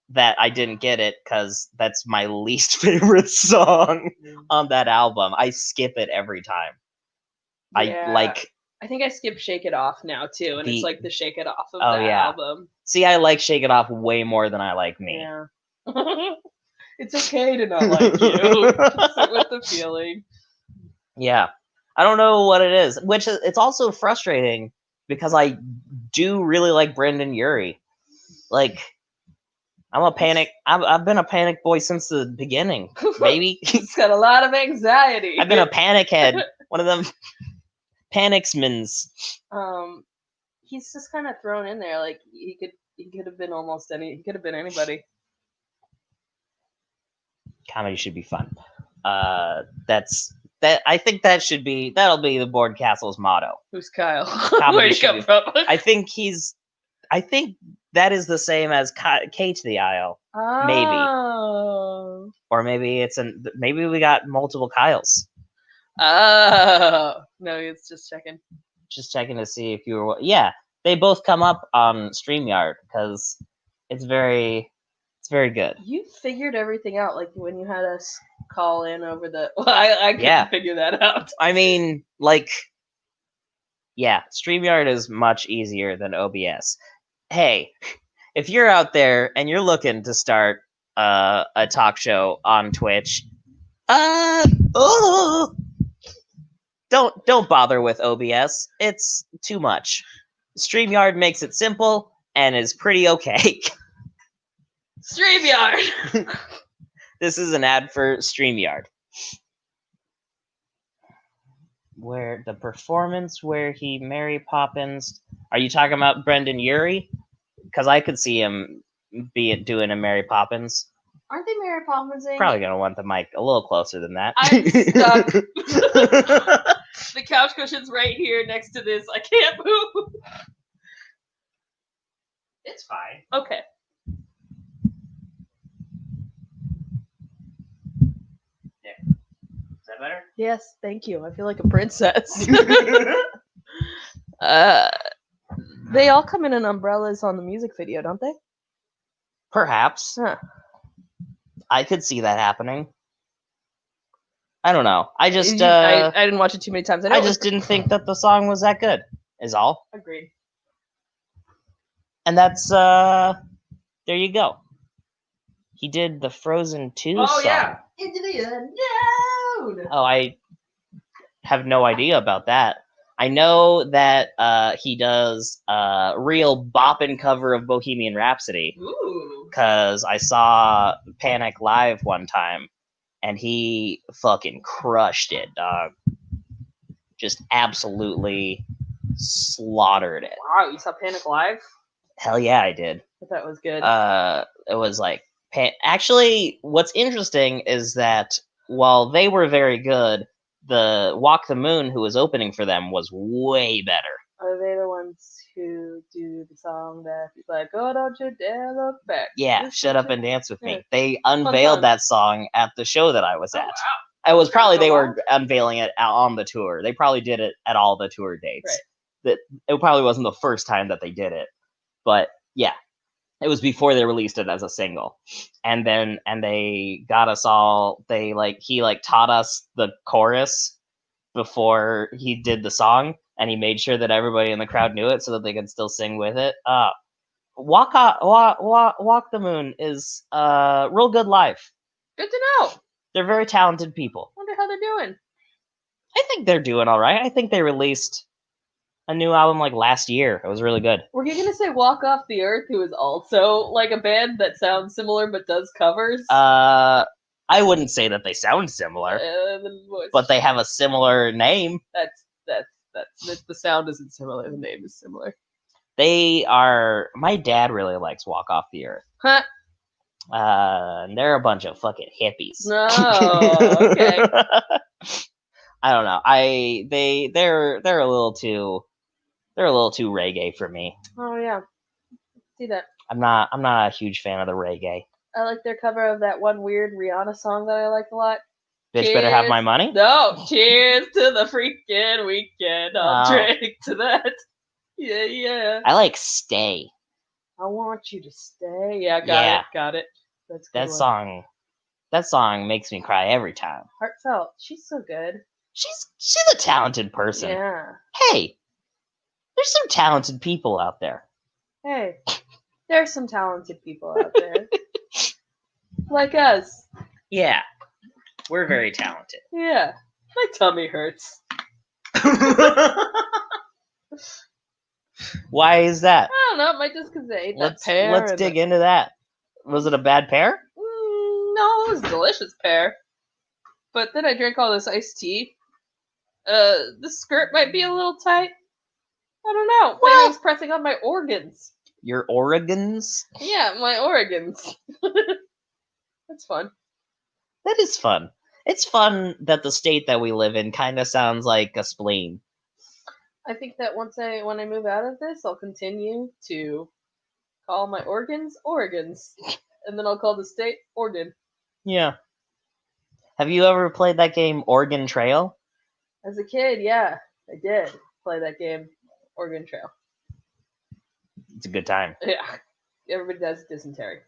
[SPEAKER 1] that I didn't get it because that's my least favorite song on that album. I skip it every time.
[SPEAKER 2] Yeah. I think I skipped Shake It Off now too, and it's
[SPEAKER 1] The-
[SPEAKER 2] like the Shake It Off of
[SPEAKER 1] Oh,
[SPEAKER 2] that
[SPEAKER 1] yeah.
[SPEAKER 2] album.
[SPEAKER 1] See, I like Shake It Off way more than I like Me.
[SPEAKER 2] Yeah. It's okay to not like you. Sit with the feeling.
[SPEAKER 1] Yeah. I don't know what it is, which it's also frustrating because I do really like Brendan Urie. Like, I've been a panic boy since the beginning, baby.
[SPEAKER 2] He's got a lot of anxiety.
[SPEAKER 1] I've been a panic head. One of them panicsmans.
[SPEAKER 2] He's just kind of thrown in there. Like he could have been almost he could have been anybody.
[SPEAKER 1] Comedy should be fun. I think that'll be the Board Castle's motto.
[SPEAKER 2] Who's Kyle?
[SPEAKER 1] Comedy
[SPEAKER 2] Where'd he
[SPEAKER 1] should
[SPEAKER 2] come
[SPEAKER 1] be-
[SPEAKER 2] from?
[SPEAKER 1] I think that is the same as K to the Isle. maybe.
[SPEAKER 2] Oh.
[SPEAKER 1] Or maybe maybe we got multiple Kyles.
[SPEAKER 2] Oh. No, it's just checking.
[SPEAKER 1] Just checking to see if you were. Yeah, they both come up on StreamYard because it's very good.
[SPEAKER 2] You figured everything out, like when you had us call in over the. Well, I couldn't
[SPEAKER 1] Yeah.
[SPEAKER 2] figure that out.
[SPEAKER 1] I mean, like, Yeah, StreamYard is much easier than OBS. Hey, if you're out there and you're looking to start a talk show on Twitch, oh, don't bother with OBS. It's too much. StreamYard makes it simple and is pretty okay.
[SPEAKER 2] StreamYard.
[SPEAKER 1] This is an ad for StreamYard. Where the performance where he Mary Poppins. Are you talking about Brendan Urie? Because I could see him doing a Mary Poppins.
[SPEAKER 2] Aren't they Mary Poppinsing?
[SPEAKER 1] Probably gonna want the mic a little closer than that.
[SPEAKER 2] I'm stuck. The couch cushion's right here next to this. I can't move.
[SPEAKER 1] It's fine.
[SPEAKER 2] Okay.
[SPEAKER 1] Is that better?
[SPEAKER 2] Yes, thank you. I feel like a princess. They all come in umbrellas on the music video, don't they?
[SPEAKER 1] Perhaps.
[SPEAKER 2] Huh.
[SPEAKER 1] I could see that happening. I don't know. I just
[SPEAKER 2] I didn't watch it too many times.
[SPEAKER 1] I just didn't think that the song was that good. Is all.
[SPEAKER 2] Agreed.
[SPEAKER 1] And that's there you go. He did the Frozen 2 song.
[SPEAKER 2] Yeah. Into the unknown.
[SPEAKER 1] Oh, I have no idea about that. I know that he does a real boppin' cover of Bohemian Rhapsody.
[SPEAKER 2] Ooh.
[SPEAKER 1] Because I saw Panic live one time, and he fucking crushed it, dog. Just absolutely slaughtered it.
[SPEAKER 2] Wow, you saw Panic live?
[SPEAKER 1] Hell yeah, I did.
[SPEAKER 2] I thought it was good.
[SPEAKER 1] It was like... Actually, what's interesting is that while they were very good, the Walk the Moon, who was opening for them, was way better.
[SPEAKER 2] Are they the ones who do the song that is like, oh, don't you dare look back?
[SPEAKER 1] Yeah, Shut Up and Dance With Me.
[SPEAKER 2] Yeah.
[SPEAKER 1] They unveiled that song at the show that I was at. Wow. It was probably they were unveiling it on the tour. They probably did it at all the tour dates. Right. It probably wasn't the first time that they did it. But yeah, it was before they released it as a single. And they got us all, he taught us the chorus before he did the song, and he made sure that everybody in the crowd knew it so that they could still sing with it. Walk the Moon is real good live.
[SPEAKER 2] Good to know.
[SPEAKER 1] They're very talented people.
[SPEAKER 2] Wonder how they're doing.
[SPEAKER 1] I think they're doing all right. I think they released a new album last year. It was really good.
[SPEAKER 2] Were you gonna say Walk Off the Earth, who is also a band that sounds similar but does covers?
[SPEAKER 1] I wouldn't say that they sound similar, but they have a similar name.
[SPEAKER 2] The sound isn't similar. The name is similar.
[SPEAKER 1] They are. My dad really likes Walk Off the Earth.
[SPEAKER 2] Huh.
[SPEAKER 1] And they're a bunch of fucking hippies.
[SPEAKER 2] Oh, okay.
[SPEAKER 1] I don't know. They're a little too reggae for me.
[SPEAKER 2] Oh yeah, see that.
[SPEAKER 1] I'm not a huge fan of the reggae.
[SPEAKER 2] I like their cover of that one weird Rihanna song that I like a lot.
[SPEAKER 1] Bitch Cheers. Better Have My Money?
[SPEAKER 2] No, cheers to the freaking weekend. I'll drink to that. Yeah.
[SPEAKER 1] I like Stay.
[SPEAKER 2] I want you to stay. Yeah, got it. That's
[SPEAKER 1] that one. That song makes me cry every time.
[SPEAKER 2] Heartfelt. She's so good.
[SPEAKER 1] She's a talented person.
[SPEAKER 2] Yeah.
[SPEAKER 1] Hey, there's some talented people out there.
[SPEAKER 2] Hey, there's some talented people out there. Like us.
[SPEAKER 1] Yeah. We're very talented.
[SPEAKER 2] Yeah. My tummy hurts.
[SPEAKER 1] Why is that?
[SPEAKER 2] I don't know. It might just because they ate that pear.
[SPEAKER 1] Let's dig into that. Was it a bad pear?
[SPEAKER 2] No, it was a delicious pear. But then I drank all this iced tea. The skirt might be a little tight. I don't know. Maybe it's pressing on my organs.
[SPEAKER 1] Your organs?
[SPEAKER 2] Yeah, my organs. That's fun.
[SPEAKER 1] That is fun. It's fun that the state that we live in kind of sounds like a spleen.
[SPEAKER 2] I think that when I move out of this, I'll continue to call my organs, and then I'll call the state Oregon.
[SPEAKER 1] Yeah. Have you ever played that game Oregon Trail?
[SPEAKER 2] As a kid, yeah, I did play that game, Oregon Trail.
[SPEAKER 1] It's a good time.
[SPEAKER 2] Yeah, everybody does dysentery.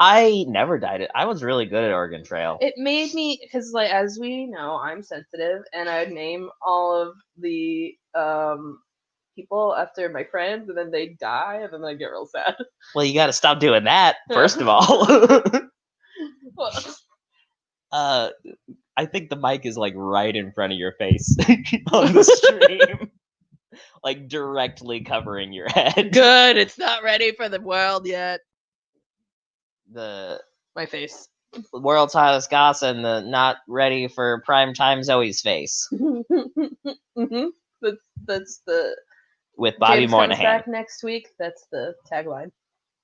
[SPEAKER 1] I never dyed it. I was really good at Oregon Trail.
[SPEAKER 2] It made me, because like as we know, I'm sensitive, and I would name all of the people after my friends, and then they die, and then I get real sad.
[SPEAKER 1] Well, you got to stop doing that first of all. I think the mic is like right in front of your face on the stream, like directly covering your head.
[SPEAKER 2] Good, it's not ready for the world yet.
[SPEAKER 1] The
[SPEAKER 2] My face.
[SPEAKER 1] world's hottest Goss and the not ready for prime time Zoe's face
[SPEAKER 2] Mm-hmm. That's the
[SPEAKER 1] with Bobby
[SPEAKER 2] James comes
[SPEAKER 1] Moynihan.
[SPEAKER 2] back next week. That's the tagline.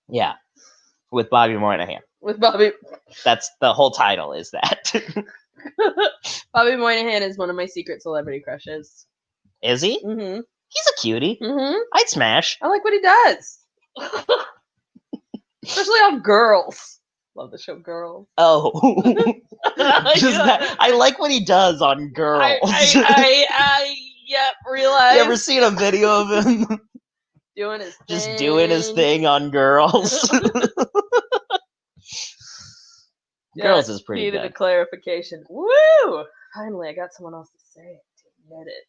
[SPEAKER 1] Yeah, with Bobby Moynihan.
[SPEAKER 2] With Bobby.
[SPEAKER 1] That's the whole title. Is that?
[SPEAKER 2] Bobby Moynihan is one of my secret celebrity crushes.
[SPEAKER 1] Is he?
[SPEAKER 2] Mm-hmm.
[SPEAKER 1] He's a cutie.
[SPEAKER 2] Mm-hmm.
[SPEAKER 1] I'd smash.
[SPEAKER 2] I like what he does. Especially on Girls. Love the show Girls.
[SPEAKER 1] Oh, just that. I like what he does on Girls.
[SPEAKER 2] I realize.
[SPEAKER 1] You ever seen a video of him
[SPEAKER 2] doing his
[SPEAKER 1] just
[SPEAKER 2] thing.
[SPEAKER 1] doing his thing on Girls? Girls is pretty
[SPEAKER 2] needed
[SPEAKER 1] good.
[SPEAKER 2] a clarification. Woo! Finally, I got someone else to say it. To admit it.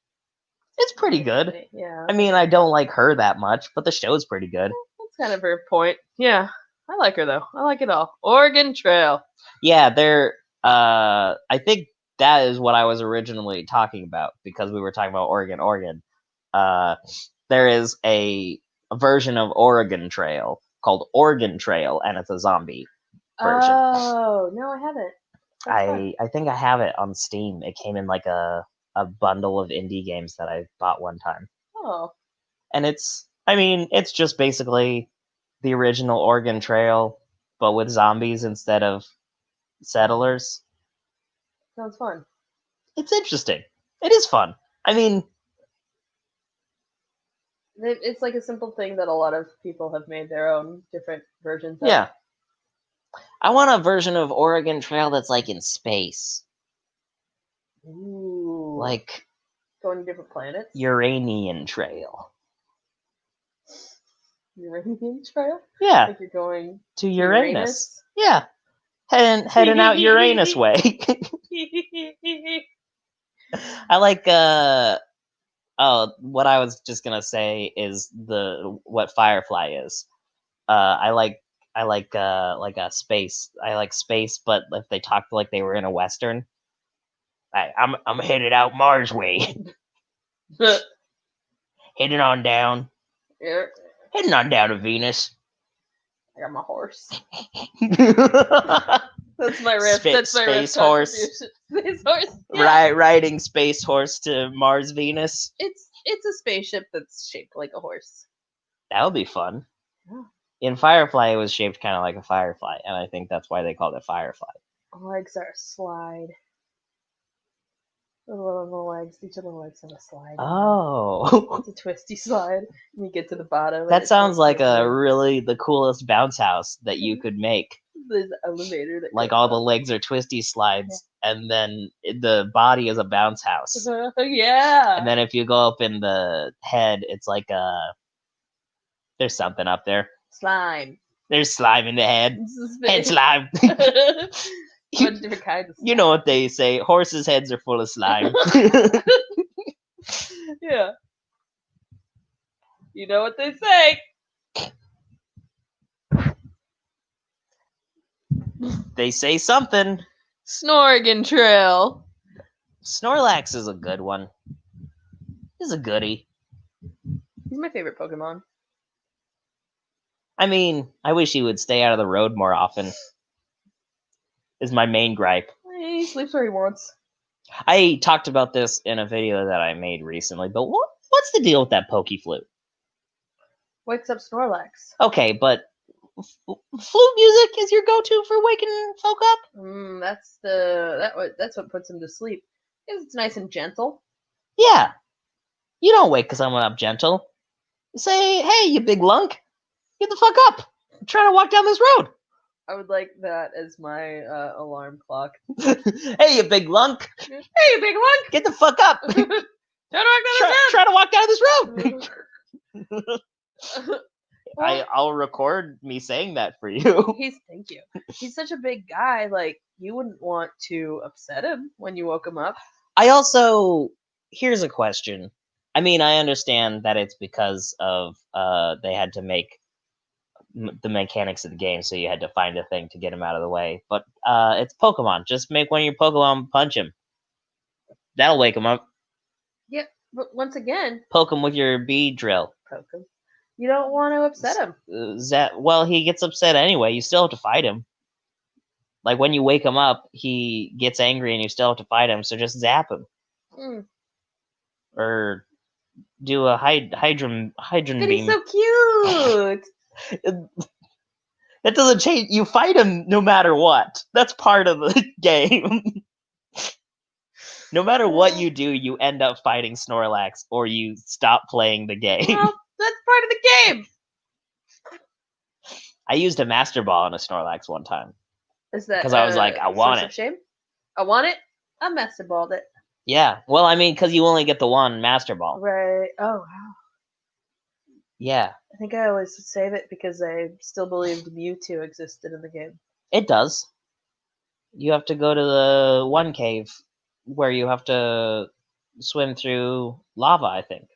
[SPEAKER 1] It's pretty good.
[SPEAKER 2] Yeah.
[SPEAKER 1] I mean, I don't like her that much, but the show's pretty good.
[SPEAKER 2] That's kind of her point. Yeah. I like her, though. I like it all. Oregon Trail.
[SPEAKER 1] Yeah, they're. I think that is what I was originally talking about because we were talking about Oregon. There is a version of Oregon Trail called Oregon Trail, and it's a zombie version.
[SPEAKER 2] Oh, no, I haven't.
[SPEAKER 1] I think I have it on Steam. It came in like a bundle of indie games that I bought one time.
[SPEAKER 2] Oh.
[SPEAKER 1] And it's just basically the original Oregon Trail, but with zombies instead of settlers.
[SPEAKER 2] Sounds fun.
[SPEAKER 1] It's interesting. It is fun. I mean,
[SPEAKER 2] it's like a simple thing that a lot of people have made their own different versions of.
[SPEAKER 1] Yeah. I want a version of Oregon Trail that's like in space.
[SPEAKER 2] Ooh.
[SPEAKER 1] Like
[SPEAKER 2] going to different planets?
[SPEAKER 1] Uranian Trail.
[SPEAKER 2] Uranian Trail?
[SPEAKER 1] Yeah.
[SPEAKER 2] Like you're going
[SPEAKER 1] to Uranus. Yeah. Heading out Uranus way. I like what I was just gonna say is what Firefly is. I like a space. I like space, but if they talked like they were in a Western. I'm headed out Mars way. Heading on down.
[SPEAKER 2] Yeah.
[SPEAKER 1] Heading on down to Venus.
[SPEAKER 2] I got my horse. That's my riff. That's my
[SPEAKER 1] space horse.
[SPEAKER 2] Space horse. Yeah.
[SPEAKER 1] Riding space horse to Mars, Venus.
[SPEAKER 2] It's a spaceship that's shaped like a horse.
[SPEAKER 1] That would be fun.
[SPEAKER 2] Yeah.
[SPEAKER 1] In Firefly, it was shaped kind of like a firefly, and I think that's why they called it Firefly.
[SPEAKER 2] Legs are a slide. The little legs. Each of the legs have a slide.
[SPEAKER 1] Oh.
[SPEAKER 2] It's a twisty slide. And you get to the bottom.
[SPEAKER 1] That sounds like the coolest bounce house that you could make.
[SPEAKER 2] There's an elevator that
[SPEAKER 1] like all the legs are twisty slides, and then the body is a bounce house.
[SPEAKER 2] Yeah.
[SPEAKER 1] And then if you go up in the head, it's like there's something up there.
[SPEAKER 2] Slime.
[SPEAKER 1] There's slime in the head. Head slime.
[SPEAKER 2] Different kinds of slime.
[SPEAKER 1] You know what they say, horses' heads are full of slime.
[SPEAKER 2] Yeah. You know what they say.
[SPEAKER 1] They say something.
[SPEAKER 2] Snorrigan Trail.
[SPEAKER 1] Snorlax is a good one. He's a goodie.
[SPEAKER 2] He's my favorite Pokemon.
[SPEAKER 1] I mean, I wish he would stay out of the road more often. Is my main gripe.
[SPEAKER 2] He sleeps where he wants.
[SPEAKER 1] I talked about this in a video that I made recently, but what's the deal with that Pokeflute?
[SPEAKER 2] Wakes up Snorlax.
[SPEAKER 1] Okay, but flute music is your go-to for waking folk up?
[SPEAKER 2] That's what puts him to sleep. Because it's nice and gentle.
[SPEAKER 1] Yeah. You don't wake someone up gentle. You say, hey, you big lunk, get the fuck up. I'm trying to walk down this road.
[SPEAKER 2] I would like that as my alarm clock.
[SPEAKER 1] Hey, you big lunk.
[SPEAKER 2] Hey, you big lunk.
[SPEAKER 1] Get the fuck up.
[SPEAKER 2] Try to walk down this road.
[SPEAKER 1] Try to walk down this road.
[SPEAKER 2] Well,
[SPEAKER 1] I'll record me saying that for you.
[SPEAKER 2] thank you. He's such a big guy. Like you wouldn't want to upset him when you woke him up.
[SPEAKER 1] I also here's a question. I mean, I understand that it's because of they had to make the mechanics of the game, so you had to find a thing to get him out of the way. But it's Pokemon. Just make one of your Pokemon punch him. That'll wake him up.
[SPEAKER 2] Yeah, but once again,
[SPEAKER 1] Poke him with your bee drill.
[SPEAKER 2] poke him. You don't want to upset him.
[SPEAKER 1] Well, he gets upset anyway. You still have to fight him. Like when you wake him up, he gets angry and you still have to fight him. So just zap him
[SPEAKER 2] Mm.
[SPEAKER 1] or do a hydron
[SPEAKER 2] But
[SPEAKER 1] beam.
[SPEAKER 2] he's so cute.
[SPEAKER 1] That doesn't change. You fight him no matter what. That's part of the game. No matter what you do, you end up fighting Snorlax or you stop playing the game.
[SPEAKER 2] Well, that's part of the game.
[SPEAKER 1] I used a Master Ball on a Snorlax one time.
[SPEAKER 2] Is that
[SPEAKER 1] 'Cause I was like, I want
[SPEAKER 2] source
[SPEAKER 1] it.
[SPEAKER 2] of shame? I want it. I master balled it.
[SPEAKER 1] Yeah. Well, I mean, because you only get the one Master Ball.
[SPEAKER 2] Right. Oh wow.
[SPEAKER 1] Yeah.
[SPEAKER 2] I think I always would save it because I still believed Mewtwo existed in the game.
[SPEAKER 1] It does. You have to go to the one cave where you have to swim through lava, I think.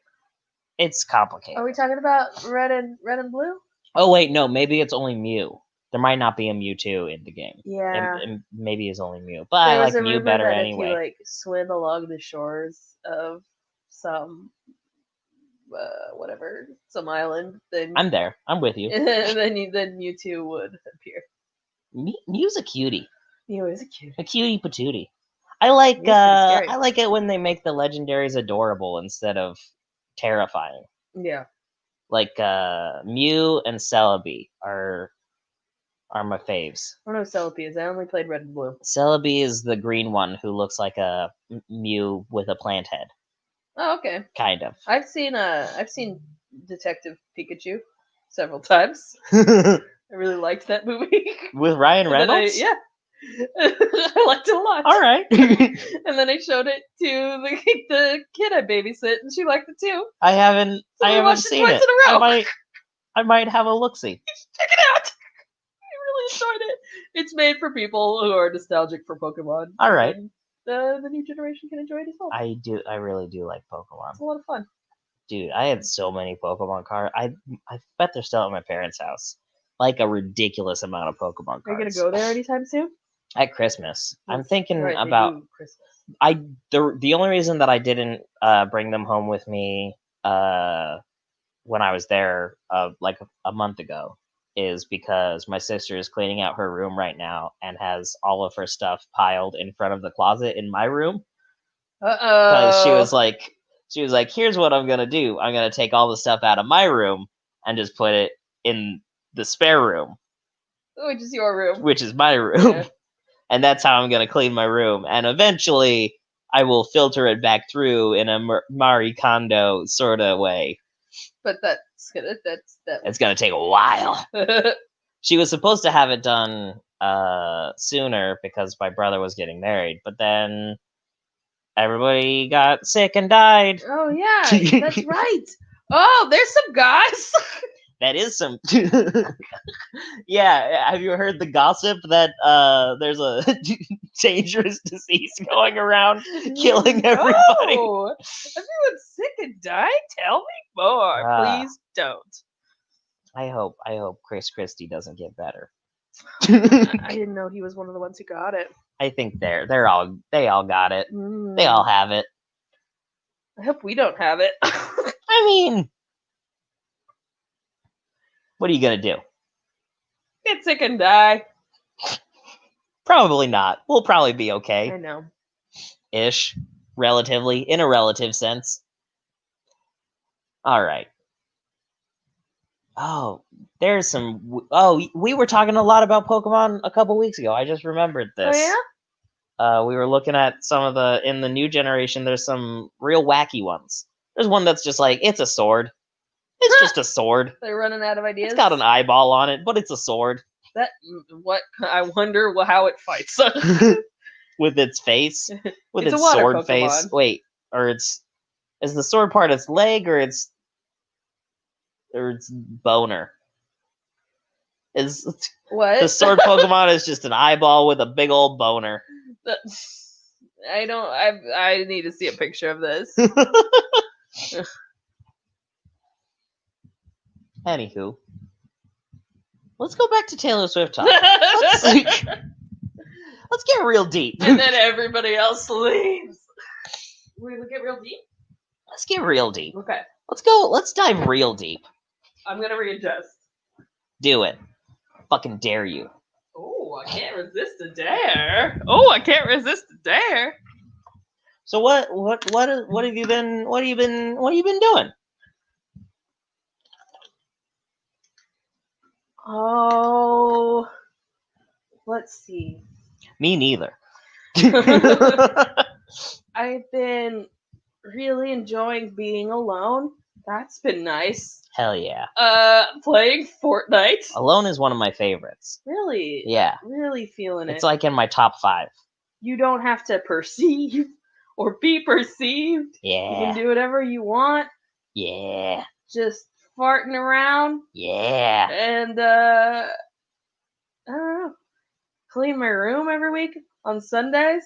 [SPEAKER 1] It's complicated.
[SPEAKER 2] Are we talking about red and blue?
[SPEAKER 1] Oh, wait, no. Maybe it's only Mew. There might not be a Mewtwo in the game.
[SPEAKER 2] Yeah.
[SPEAKER 1] And maybe it's only Mew. But
[SPEAKER 2] There
[SPEAKER 1] I
[SPEAKER 2] was
[SPEAKER 1] like
[SPEAKER 2] a
[SPEAKER 1] Mew
[SPEAKER 2] rumor
[SPEAKER 1] better
[SPEAKER 2] that
[SPEAKER 1] anyway.
[SPEAKER 2] if you like swim along the shores of some whatever, some island, then
[SPEAKER 1] I'm there. I'm with you.
[SPEAKER 2] then Mewtwo would appear.
[SPEAKER 1] Mew's a cutie.
[SPEAKER 2] Mew is a cute.
[SPEAKER 1] A cutie patootie. I like
[SPEAKER 2] Mew's pretty scary.
[SPEAKER 1] I like it when they make the legendaries adorable instead of terrifying.
[SPEAKER 2] Yeah.
[SPEAKER 1] Like Mew and Celebi are my faves.
[SPEAKER 2] I don't know what Celebi is. I only played red and blue.
[SPEAKER 1] Celebi is the green one who looks like a Mew with a plant head.
[SPEAKER 2] Oh, okay.
[SPEAKER 1] Kind of.
[SPEAKER 2] I've seen Detective Pikachu several times.
[SPEAKER 1] With
[SPEAKER 2] I really liked that movie.
[SPEAKER 1] Ryan
[SPEAKER 2] And then
[SPEAKER 1] Reynolds?
[SPEAKER 2] yeah. I liked it a lot.
[SPEAKER 1] All right.
[SPEAKER 2] And then I showed it to the kid I babysit, and she liked it too.
[SPEAKER 1] I haven't
[SPEAKER 2] So we watched it
[SPEAKER 1] seen
[SPEAKER 2] twice
[SPEAKER 1] it.
[SPEAKER 2] in a row.
[SPEAKER 1] I might have a look-see.
[SPEAKER 2] Check it out. I really enjoyed it. It's made for people who are nostalgic for Pokemon.
[SPEAKER 1] All right.
[SPEAKER 2] And the new generation can enjoy it as well.
[SPEAKER 1] I really do like Pokemon.
[SPEAKER 2] It's a lot of fun.
[SPEAKER 1] Dude, I had so many Pokemon cards. I bet they're still at my parents' house. Like a ridiculous amount of Pokemon cards.
[SPEAKER 2] Are you gonna go there anytime soon?
[SPEAKER 1] At Christmas. I'm
[SPEAKER 2] That's
[SPEAKER 1] thinking
[SPEAKER 2] right, they
[SPEAKER 1] about
[SPEAKER 2] do Christmas.
[SPEAKER 1] the only reason that I didn't bring them home with me when I was there like a month ago is because my sister is cleaning out her room right now and has all of her stuff piled in front of the closet in my room. Because she was like, here's what I'm gonna do. I'm gonna take all the stuff out of my room and just put it in the spare room,
[SPEAKER 2] which is your room.
[SPEAKER 1] which is my room.
[SPEAKER 2] Yeah.
[SPEAKER 1] And that's how I'm gonna clean my room. And eventually, I will filter it back through in a Marie Kondo sort of way.
[SPEAKER 2] But
[SPEAKER 1] It's gonna take a while. She was supposed to have it done sooner because my brother was getting married, but then everybody got sick and died.
[SPEAKER 2] Oh yeah, that's right. Oh, there's some guys.
[SPEAKER 1] That is some. Yeah, have you heard the gossip that there's a dangerous disease going around killing everybody?
[SPEAKER 2] No. Everyone's sick and dying. Tell me more, please. Don't.
[SPEAKER 1] I hope Chris Christie doesn't get better.
[SPEAKER 2] I didn't know he was one of the ones who got it.
[SPEAKER 1] I think they all got it.
[SPEAKER 2] Mm.
[SPEAKER 1] They all have it.
[SPEAKER 2] I hope we don't have it.
[SPEAKER 1] I mean, what are you gonna do?
[SPEAKER 2] Get sick and die.
[SPEAKER 1] Probably not. We'll probably be
[SPEAKER 2] I
[SPEAKER 1] okay.
[SPEAKER 2] know.
[SPEAKER 1] Ish. Relatively. In a relative sense. Alright. Oh, there's some... Oh, we were talking a lot about Pokemon a couple weeks ago. I just remembered this.
[SPEAKER 2] Oh yeah?
[SPEAKER 1] We were looking at some of the... In the new generation, there's some real wacky ones. There's one that's just like, it's a sword. It's just a sword.
[SPEAKER 2] They're running out of ideas.
[SPEAKER 1] It's got an eyeball on it, but it's a sword.
[SPEAKER 2] I wonder how it fights.
[SPEAKER 1] With its face. With
[SPEAKER 2] It's a
[SPEAKER 1] its
[SPEAKER 2] water
[SPEAKER 1] sword
[SPEAKER 2] Pokemon.
[SPEAKER 1] face. Wait, or is the sword part its leg or its boner? Is
[SPEAKER 2] What?
[SPEAKER 1] the sword Pokemon is just an eyeball with a big old boner.
[SPEAKER 2] I need to see a picture of this.
[SPEAKER 1] Anywho, let's go back to Taylor Swift talk. Let's get real deep.
[SPEAKER 2] And then everybody else leaves. We get real deep?
[SPEAKER 1] Let's get real deep.
[SPEAKER 2] Okay.
[SPEAKER 1] Let's dive real deep.
[SPEAKER 2] I'm gonna readjust.
[SPEAKER 1] Do it. Fucking dare you.
[SPEAKER 2] Oh, I can't resist a dare. Oh, I can't resist a dare.
[SPEAKER 1] So what have you been doing?
[SPEAKER 2] Oh, let's see.
[SPEAKER 1] Me neither.
[SPEAKER 2] I've been really enjoying being alone. That's been nice.
[SPEAKER 1] Hell yeah.
[SPEAKER 2] Playing Fortnite.
[SPEAKER 1] Alone is one of my favorites.
[SPEAKER 2] Really?
[SPEAKER 1] Yeah.
[SPEAKER 2] Really feeling it.
[SPEAKER 1] It's like in my top 5.
[SPEAKER 2] You don't have to perceive or be perceived.
[SPEAKER 1] Yeah.
[SPEAKER 2] You can do whatever you want.
[SPEAKER 1] Yeah.
[SPEAKER 2] Just farting around.
[SPEAKER 1] Yeah.
[SPEAKER 2] And I don't know. Clean my room every week on Sundays.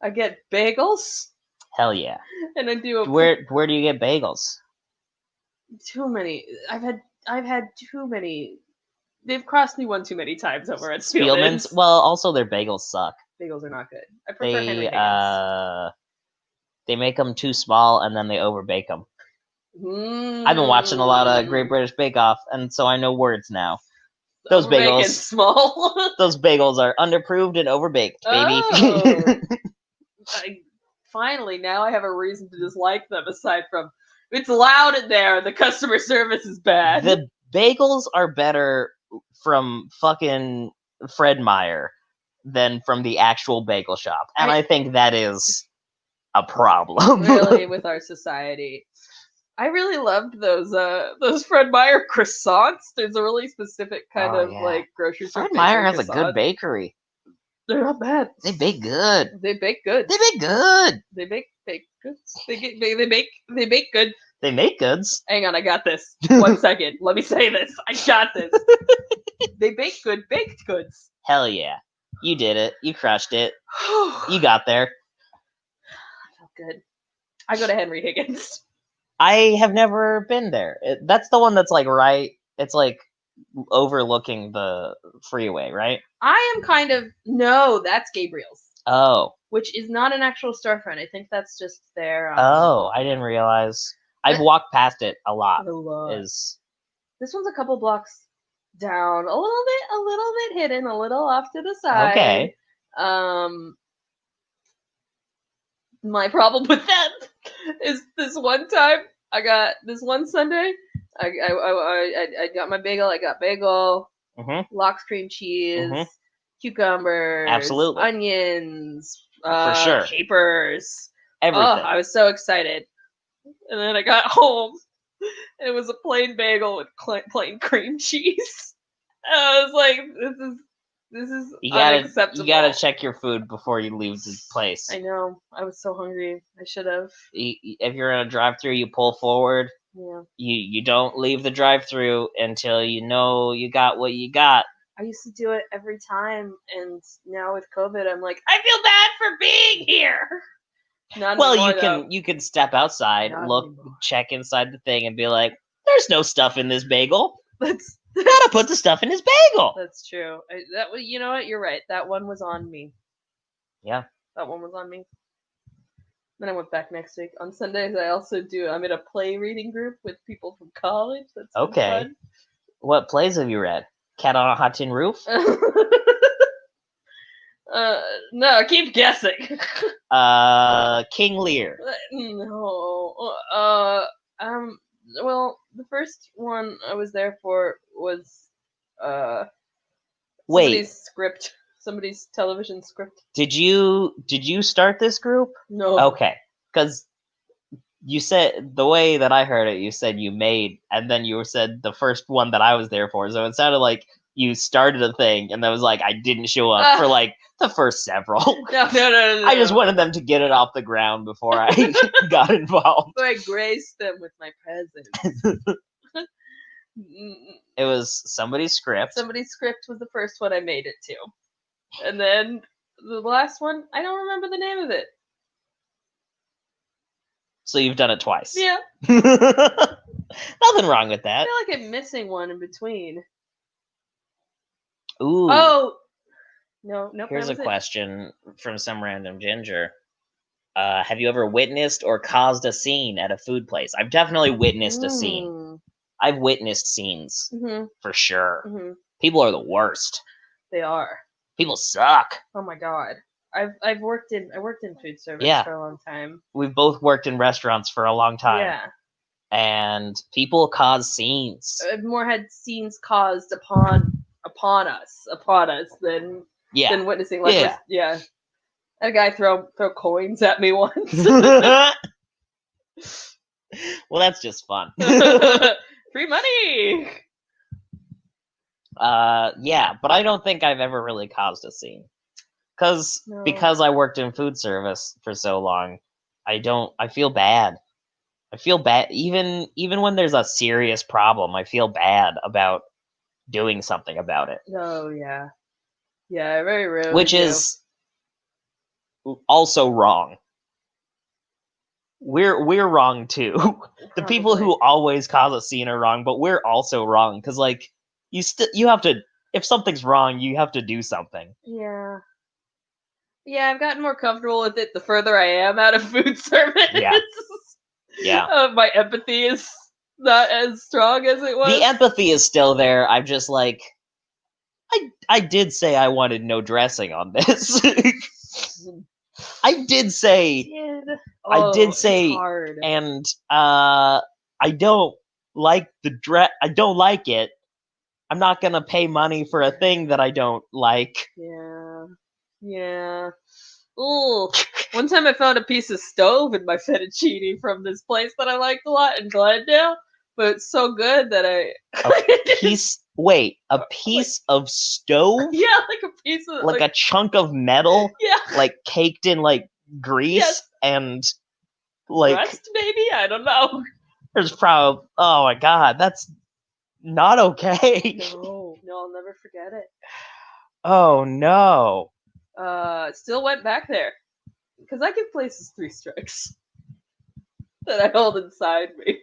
[SPEAKER 2] I get bagels.
[SPEAKER 1] Hell yeah.
[SPEAKER 2] And I do
[SPEAKER 1] Where do you get bagels?
[SPEAKER 2] too many. I've had too many. They've crossed me one too many times over at Spielman's.
[SPEAKER 1] Well, also their bagels suck.
[SPEAKER 2] Bagels are not good. I prefer Henry
[SPEAKER 1] They
[SPEAKER 2] Higgins.
[SPEAKER 1] they make them too small and then they overbake them. I've been watching a lot of Great British Bake Off, and so I know words now. Those bagels,
[SPEAKER 2] small.
[SPEAKER 1] those bagels are underproved and overbaked, baby.
[SPEAKER 2] Oh. Finally, now I have a reason to dislike them. Aside from it's loud in there, the customer service is bad.
[SPEAKER 1] The bagels are better from fucking Fred Meyer than from the actual bagel shop, and I think that is a problem.
[SPEAKER 2] Really, with our society. I really loved those Fred Meyer croissants. There's a really specific kind of like grocery store.
[SPEAKER 1] Fred Meyer has a good bakery.
[SPEAKER 2] They're not bad.
[SPEAKER 1] They bake good.
[SPEAKER 2] They bake good.
[SPEAKER 1] They bake good.
[SPEAKER 2] They bake goods. They bake good.
[SPEAKER 1] They make goods.
[SPEAKER 2] Hang on, I got this. 1 second. Let me say this. I got this. They bake good baked goods.
[SPEAKER 1] Hell yeah. You did it. You crushed it. You got there.
[SPEAKER 2] I felt good. I go to Henry Higgins.
[SPEAKER 1] I have never been there. That's the one that's like it's like overlooking the freeway, right?
[SPEAKER 2] I am kind of, no, that's Gabriel's.
[SPEAKER 1] Oh.
[SPEAKER 2] Which is not an actual storefront. I think that's just their.
[SPEAKER 1] Oh, I didn't realize. I've walked past it a lot.
[SPEAKER 2] This one's a couple blocks down, a little bit hidden, a little off to the side.
[SPEAKER 1] Okay.
[SPEAKER 2] My problem with that is this one time this one Sunday, I got my bagel. I got bagel, lox cream cheese, cucumbers,
[SPEAKER 1] absolutely,
[SPEAKER 2] onions,
[SPEAKER 1] for sure,
[SPEAKER 2] capers,
[SPEAKER 1] everything.
[SPEAKER 2] Oh, I was so excited, and then I got home. It was a plain bagel with plain cream cheese. I was like, this is unacceptable.
[SPEAKER 1] You gotta check your food before you leave the place.
[SPEAKER 2] I know. I was so hungry. I should have.
[SPEAKER 1] If you're in a drive-thru, you pull forward.
[SPEAKER 2] Yeah.
[SPEAKER 1] You don't leave the drive-thru until you know you got what you got.
[SPEAKER 2] I used to do it every time, and now with COVID, I'm like, I feel bad for being here.
[SPEAKER 1] You can step outside, check inside the thing, and be like, "There's no stuff in this bagel. Gotta put the stuff in his bagel."
[SPEAKER 2] That's true. You know what? You're right. That one was on me.
[SPEAKER 1] Yeah.
[SPEAKER 2] That one was on me. Then I went back next week. On Sundays, I'm in a play reading group with people from college. That's
[SPEAKER 1] okay.
[SPEAKER 2] Fun.
[SPEAKER 1] What plays have you read? Cat on a Hot Tin Roof?
[SPEAKER 2] No, keep guessing.
[SPEAKER 1] King Lear.
[SPEAKER 2] No. Well, the first one I was there for was somebody's television script.
[SPEAKER 1] Did you start this group?
[SPEAKER 2] No.
[SPEAKER 1] Okay, because you said, the way that I heard it, you said you made, and then you said the first one that I was there for, so it sounded like you started a thing, and that was like, I didn't show up for like the first several.
[SPEAKER 2] No.
[SPEAKER 1] I just wanted them to get it off the ground before I got involved.
[SPEAKER 2] So I graced them with my presence.
[SPEAKER 1] It was somebody's script.
[SPEAKER 2] Somebody's script was the first one I made it to. And then the last one, I don't remember the name of it.
[SPEAKER 1] So you've done it twice.
[SPEAKER 2] Yeah.
[SPEAKER 1] Nothing wrong with
[SPEAKER 2] I
[SPEAKER 1] that.
[SPEAKER 2] feel like I'm missing one in between.
[SPEAKER 1] Ooh.
[SPEAKER 2] Oh! No, nope.
[SPEAKER 1] Here's a
[SPEAKER 2] that was it.
[SPEAKER 1] question from some random ginger. Have you ever witnessed or caused a scene at a food place? I've definitely witnessed a scene. I've witnessed scenes for sure. People are the worst.
[SPEAKER 2] They are.
[SPEAKER 1] People suck.
[SPEAKER 2] Oh my god. I worked in food service
[SPEAKER 1] Yeah.
[SPEAKER 2] for a long time.
[SPEAKER 1] We've both worked in restaurants for a long time.
[SPEAKER 2] Yeah.
[SPEAKER 1] And people cause scenes.
[SPEAKER 2] I've more had scenes caused upon us than witnessing. Like yeah. I had a guy throw coins at me once.
[SPEAKER 1] Well, that's just fun.
[SPEAKER 2] Free money.
[SPEAKER 1] Yeah, but I don't think I've ever really caused a scene. Because I worked in food service for so long, I feel bad. I feel bad even when there's a serious problem. I feel bad about doing something about it.
[SPEAKER 2] Oh yeah. Yeah, I very rarely
[SPEAKER 1] Which
[SPEAKER 2] do.
[SPEAKER 1] is also wrong. We're wrong too. The people who always cause a scene are wrong, but we're also wrong because like you have to, if something's wrong, you have to do something.
[SPEAKER 2] Yeah. Yeah, I've gotten more comfortable with it the further I am out of food service.
[SPEAKER 1] Yeah.
[SPEAKER 2] My empathy is not as strong as it was.
[SPEAKER 1] The empathy is still there. I'm just like, I did say I wanted no dressing on this. I did say,
[SPEAKER 2] it's hard.
[SPEAKER 1] and I don't like I don't like it. I'm not gonna pay money for a thing that I don't like.
[SPEAKER 2] Yeah. Ooh. One time I found a piece of stove in my fettuccine from this place that I liked a lot in Glendale, but it's so good that
[SPEAKER 1] a piece of stove?
[SPEAKER 2] Yeah, like a piece of
[SPEAKER 1] like a chunk of metal?
[SPEAKER 2] Yeah.
[SPEAKER 1] Like caked in like grease and like
[SPEAKER 2] rust, maybe? I don't know.
[SPEAKER 1] There's probably, oh my god, that's not okay.
[SPEAKER 2] No, I'll never forget it.
[SPEAKER 1] Oh no.
[SPEAKER 2] Still went back there because I give places 3 strikes that I hold inside me.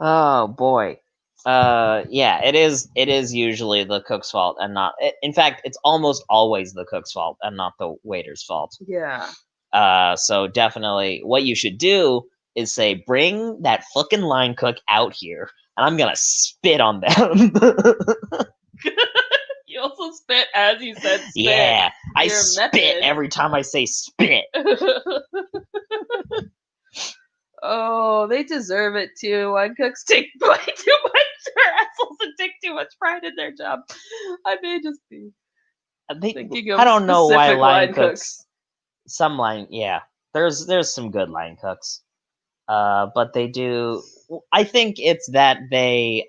[SPEAKER 1] Oh boy. Yeah, it is usually the cook's fault and not, in fact, it's almost always the cook's fault and not the waiter's fault.
[SPEAKER 2] Yeah.
[SPEAKER 1] So definitely what you should do is say, bring that fucking line cook out here and I'm gonna spit on them.
[SPEAKER 2] You also spit as you said spit.
[SPEAKER 1] Yeah, I spit every time I say spit.
[SPEAKER 2] Oh, they deserve it too. Line cooks take way too much hassles and take too much pride in their job. I may just be thinking of
[SPEAKER 1] I don't know why
[SPEAKER 2] line cooks.
[SPEAKER 1] Some line, yeah. There's some good line cooks. But they do. I think it's that they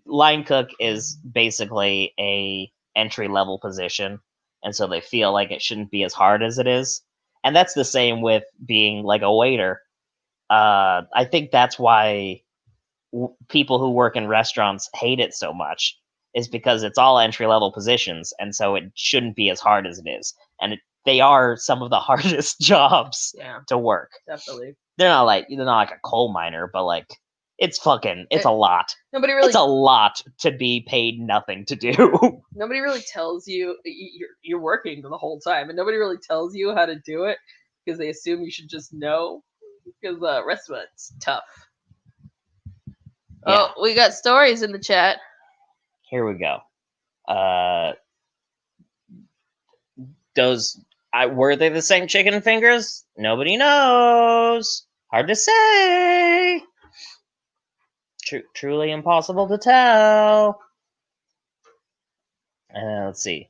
[SPEAKER 1] line cook is basically a entry level position, and so they feel like it shouldn't be as hard as it is. And that's the same with being like a waiter. I think that's why people who work in restaurants hate it so much, is because it's all entry level positions, and so it shouldn't be as hard as it is. And they are some of the hardest jobs to work.
[SPEAKER 2] Definitely.
[SPEAKER 1] They're not like a coal miner, but like it's a lot.
[SPEAKER 2] It's
[SPEAKER 1] a lot to be paid nothing to do.
[SPEAKER 2] Nobody really tells you you're working the whole time, and nobody really tells you how to do it because they assume you should just know. Because restaurant's tough. Yeah. Oh, we got stories in the chat.
[SPEAKER 1] Here we go. Were they the same chicken fingers? Nobody knows. Hard to say. Truly impossible to tell. Let's see.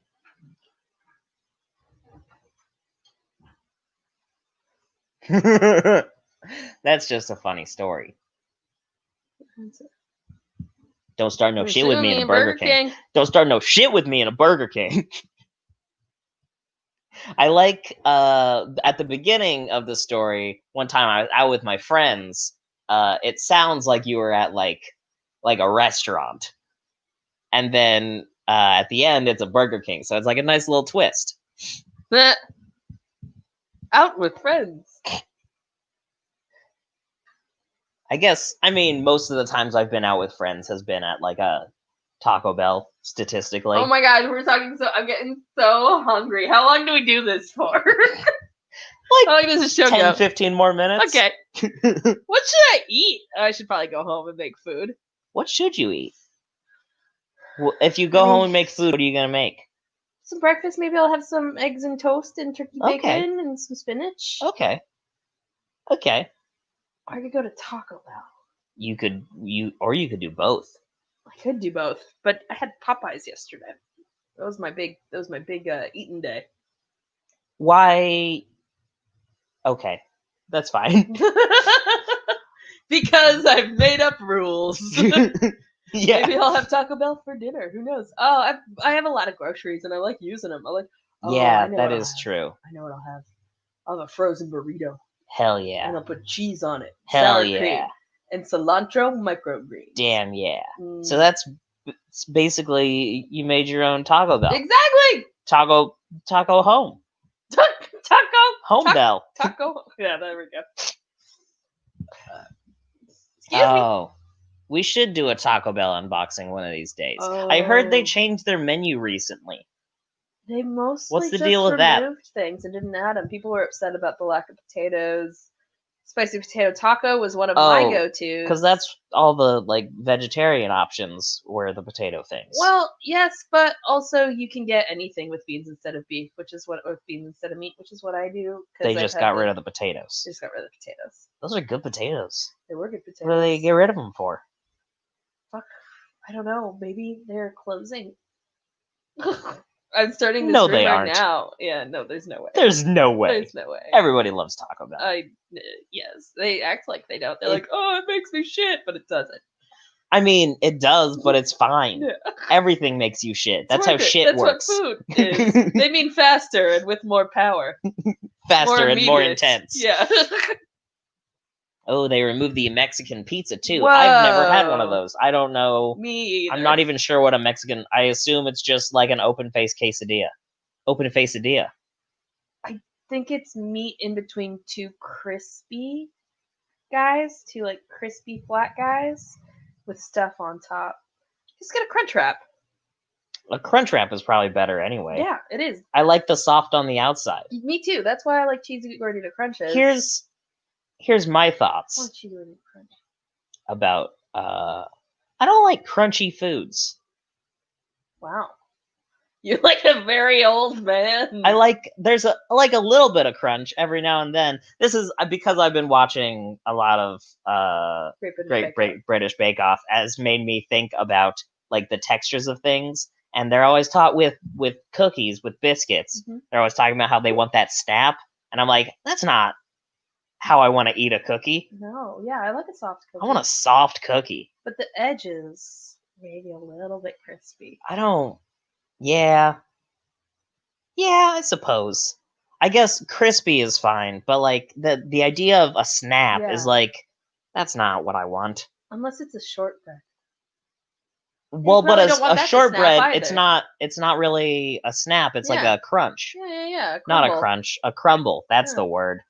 [SPEAKER 1] That's just a funny story. Don't start no shit with me in a Burger King. Don't start no shit with me in a Burger King. I like at the beginning of the story, one time I was out with my friends it sounds like you were at like a restaurant, and then at the end it's a Burger King, so it's like a nice little twist.
[SPEAKER 2] Out with friends.
[SPEAKER 1] I guess, I mean, most of the times I've been out with friends has been at like a Taco Bell, statistically.
[SPEAKER 2] Oh my god, I'm getting so hungry. How long do we do this for? How long does this show
[SPEAKER 1] 10,
[SPEAKER 2] go?
[SPEAKER 1] 15 more minutes.
[SPEAKER 2] Okay. What should I eat? I should probably go home and make food.
[SPEAKER 1] What should you eat? Well, if you go home and make food, what are you gonna make?
[SPEAKER 2] Some breakfast. Maybe I'll have some eggs and toast and turkey bacon and some spinach.
[SPEAKER 1] Okay.
[SPEAKER 2] Or I could go to Taco Bell.
[SPEAKER 1] You could do both.
[SPEAKER 2] I could do both, but I had Popeyes yesterday. That was my big eating day.
[SPEAKER 1] Why? Okay, that's fine.
[SPEAKER 2] Because I've made up rules.
[SPEAKER 1] Yeah.
[SPEAKER 2] Maybe I'll have Taco Bell for dinner. Who knows? Oh, I have a lot of groceries and I like using them.
[SPEAKER 1] Yeah, that is true.
[SPEAKER 2] I know what I'll have. I'll have a frozen burrito.
[SPEAKER 1] Hell yeah.
[SPEAKER 2] And I'll put cheese on it.
[SPEAKER 1] Hell
[SPEAKER 2] sour
[SPEAKER 1] yeah.
[SPEAKER 2] cream, and cilantro microgreens.
[SPEAKER 1] Damn yeah. So that's basically, you made your own Taco Bell.
[SPEAKER 2] Exactly.
[SPEAKER 1] Taco home. Home Bell.
[SPEAKER 2] Taco. Yeah, there we go. Excuse me.
[SPEAKER 1] We should do a Taco Bell unboxing one of these days. I heard they changed their menu recently.
[SPEAKER 2] They mostly
[SPEAKER 1] What's the
[SPEAKER 2] just
[SPEAKER 1] deal with that?
[SPEAKER 2] removed things and didn't add them. People were upset about the lack of potatoes. Spicy potato taco was one of my go-tos.
[SPEAKER 1] Because that's all the like vegetarian options were the potato things.
[SPEAKER 2] Well, yes, but also you can get anything with beans instead of beef, with beans instead of meat, which is what I do.
[SPEAKER 1] They just got rid of the potatoes.
[SPEAKER 2] They just got rid of the potatoes.
[SPEAKER 1] Those are good potatoes.
[SPEAKER 2] They were good potatoes.
[SPEAKER 1] What do they get rid of them for?
[SPEAKER 2] Fuck, I don't know. Maybe they're closing. I'm starting this
[SPEAKER 1] No,
[SPEAKER 2] room
[SPEAKER 1] they
[SPEAKER 2] right
[SPEAKER 1] aren't.
[SPEAKER 2] now. Yeah, no, there's no way.
[SPEAKER 1] There's no way.
[SPEAKER 2] There's no way.
[SPEAKER 1] Everybody loves Taco Bell.
[SPEAKER 2] Yes, they act like they don't. They're like, oh, it makes me shit, but it doesn't.
[SPEAKER 1] I mean, it does, but it's fine.
[SPEAKER 2] Yeah.
[SPEAKER 1] Everything makes you shit. That's how shit works.
[SPEAKER 2] That's what food is. They mean faster and with more power.
[SPEAKER 1] Faster and more intense.
[SPEAKER 2] Yeah.
[SPEAKER 1] Oh, they removed the Mexican pizza too.
[SPEAKER 2] Whoa.
[SPEAKER 1] I've never had one of those. I don't know.
[SPEAKER 2] Me either.
[SPEAKER 1] I'm not even sure what a Mexican. I assume it's just like an open face quesadilla. Open quesadilla.
[SPEAKER 2] I think it's meat in between two crispy guys, two like crispy flat guys with stuff on top. Just get a crunch wrap.
[SPEAKER 1] A crunch wrap is probably better anyway.
[SPEAKER 2] Yeah, it is.
[SPEAKER 1] I like the soft on the outside.
[SPEAKER 2] Me too. That's why I like cheesy gordita crunches.
[SPEAKER 1] Here's my thoughts
[SPEAKER 2] What's cheesy gordita crunch?
[SPEAKER 1] about I don't like crunchy foods.
[SPEAKER 2] Wow. You're like a very old man.
[SPEAKER 1] I like there's a little bit of crunch every now and then. This is because I've been watching a lot of Great British Bake Off, has made me think about like the textures of things, and they're always taught with cookies, with biscuits.
[SPEAKER 2] Mm-hmm.
[SPEAKER 1] They're always talking about how they want that snap, and I'm like, that's not how I want to eat a cookie.
[SPEAKER 2] No, yeah, I like a soft cookie.
[SPEAKER 1] I want a soft cookie.
[SPEAKER 2] But the edges maybe a little bit crispy.
[SPEAKER 1] I don't. Yeah, I suppose. I guess crispy is fine, but like the idea of a snap is like, that's not what I want.
[SPEAKER 2] Unless it's a shortbread.
[SPEAKER 1] Well, but a shortbread, it's not really a snap. It's like a crunch.
[SPEAKER 2] Yeah.
[SPEAKER 1] Not a crunch, a crumble. That's the word.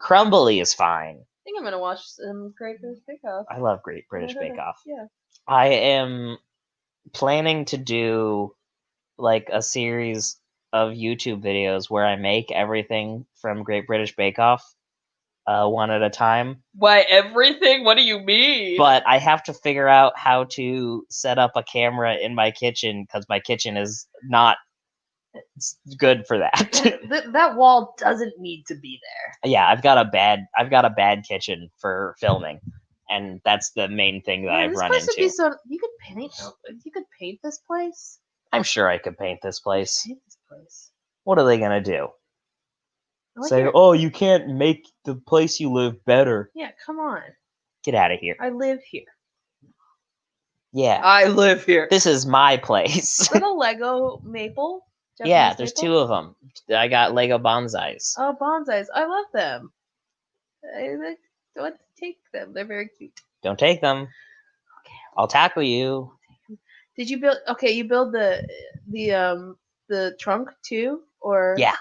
[SPEAKER 1] Crumbly is fine.
[SPEAKER 2] I think I'm gonna watch some Great British Bake Off.
[SPEAKER 1] I love Great British Bake Off.
[SPEAKER 2] Yeah.
[SPEAKER 1] I am planning to do like a series of YouTube videos where I make everything from Great British Bake Off one at a time.
[SPEAKER 2] Why everything? What do you mean?
[SPEAKER 1] But I have to figure out how to set up a camera in my kitchen because my kitchen is not good for that.
[SPEAKER 2] That wall doesn't need to be there.
[SPEAKER 1] Yeah, I've got a bad kitchen for filming, and that's the main thing that I've run into.
[SPEAKER 2] You could paint this place.
[SPEAKER 1] I'm sure I could paint this place. What are they gonna do? Say, oh, you can't make the place you live better.
[SPEAKER 2] Yeah, come on.
[SPEAKER 1] Get out of here.
[SPEAKER 2] I live here.
[SPEAKER 1] Yeah.
[SPEAKER 2] I live here.
[SPEAKER 1] This is my place.
[SPEAKER 2] Is that a Lego maple? Japanese
[SPEAKER 1] yeah, there's
[SPEAKER 2] maple?
[SPEAKER 1] 2 of them. I got Lego bonsais.
[SPEAKER 2] Oh, bonsais. I love them. Don't take them. They're very cute.
[SPEAKER 1] Don't take them.
[SPEAKER 2] Okay.
[SPEAKER 1] I'll tackle you.
[SPEAKER 2] Did you build? Okay, you build the trunk too, or
[SPEAKER 1] Yeah,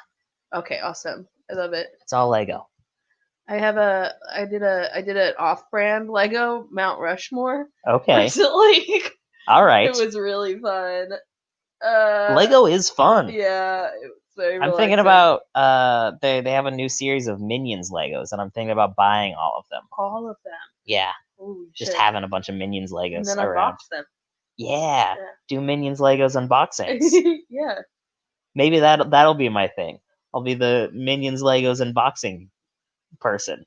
[SPEAKER 2] Okay, awesome. I love it.
[SPEAKER 1] it's all Lego.
[SPEAKER 2] I did an off-brand Lego Mount Rushmore
[SPEAKER 1] Okay.
[SPEAKER 2] recently.
[SPEAKER 1] All right.
[SPEAKER 2] It was really fun.
[SPEAKER 1] Lego is fun.
[SPEAKER 2] Yeah, it was very
[SPEAKER 1] I'm thinking
[SPEAKER 2] relaxing.
[SPEAKER 1] about they have a new series of Minions Legos, and I'm thinking about buying all of them.
[SPEAKER 2] All of them.
[SPEAKER 1] Yeah,
[SPEAKER 2] Holy
[SPEAKER 1] just
[SPEAKER 2] shit.
[SPEAKER 1] having a bunch of Minions Legos
[SPEAKER 2] And then
[SPEAKER 1] around.
[SPEAKER 2] unbox them.
[SPEAKER 1] Yeah,
[SPEAKER 2] Yeah.
[SPEAKER 1] do Minions Legos unboxings.
[SPEAKER 2] Yeah.
[SPEAKER 1] Maybe that'll be my thing. I'll be the Minions Legos unboxing person.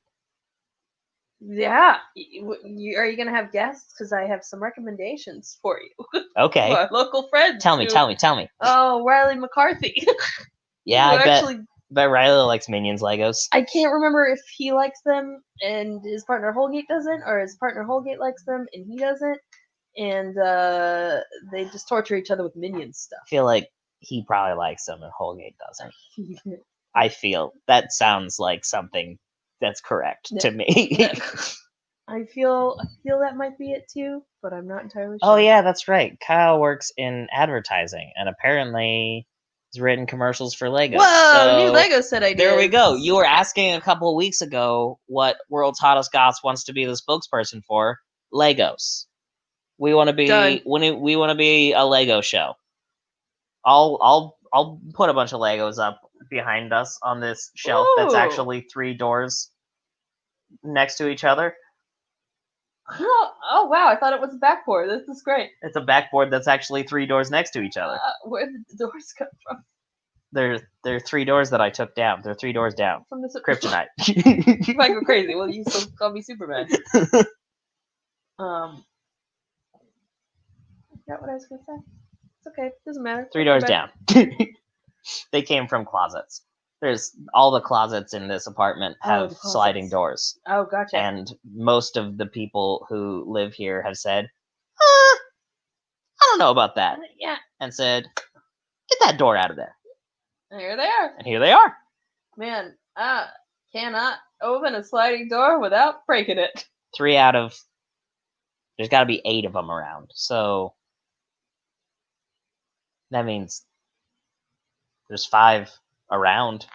[SPEAKER 2] Yeah. Are you gonna have guests? Because I have some recommendations for you.
[SPEAKER 1] Okay.
[SPEAKER 2] Our local friends.
[SPEAKER 1] Tell me.
[SPEAKER 2] Oh, Riley McCarthy.
[SPEAKER 1] Yeah,
[SPEAKER 2] Who
[SPEAKER 1] I
[SPEAKER 2] actually,
[SPEAKER 1] bet Riley likes Minions Legos.
[SPEAKER 2] I can't remember if he likes them and his partner Holgate doesn't, or his partner Holgate likes them and he doesn't, and they just torture each other with minion
[SPEAKER 1] I
[SPEAKER 2] stuff.
[SPEAKER 1] feel like he probably likes them and Holgate doesn't. I feel that sounds like something that's correct to me.
[SPEAKER 2] I feel that might be it too, but I'm not entirely
[SPEAKER 1] Oh
[SPEAKER 2] sure.
[SPEAKER 1] yeah, that's right. Kyle works in advertising and apparently has written commercials for Lego.
[SPEAKER 2] Whoa, new Lego set ideas.
[SPEAKER 1] There we go. You were asking a couple of weeks ago what World's Hottest Goss wants to be the spokesperson for. Legos. We want to be
[SPEAKER 2] Done.
[SPEAKER 1] we want to be a Lego show. I'll put a bunch of Legos up behind us on this shelf that's
[SPEAKER 2] Ooh.
[SPEAKER 1] actually 3 doors next to each other.
[SPEAKER 2] Oh wow, I thought it was a backboard. This is great.
[SPEAKER 1] It's a backboard that's actually 3 doors next to each other.
[SPEAKER 2] Where did the doors come from?
[SPEAKER 1] They're 3 doors that I took down. They're 3 doors down.
[SPEAKER 2] From the
[SPEAKER 1] Kryptonite.
[SPEAKER 2] You might go crazy. Well, you still call me Superman. I forgot what I was gonna say. It's okay. Doesn't matter.
[SPEAKER 1] 3 doors down. They came from closets. There's all the closets in this apartment have sliding doors.
[SPEAKER 2] Oh, gotcha.
[SPEAKER 1] And most of the people who live here have said, I don't know about that.
[SPEAKER 2] Yeah.
[SPEAKER 1] And said, get that door out of there.
[SPEAKER 2] And here they are.
[SPEAKER 1] And here they are.
[SPEAKER 2] Man, cannot open a sliding door without breaking it.
[SPEAKER 1] 3 out of... There's got to be 8 of them around. So that means there's 5 around.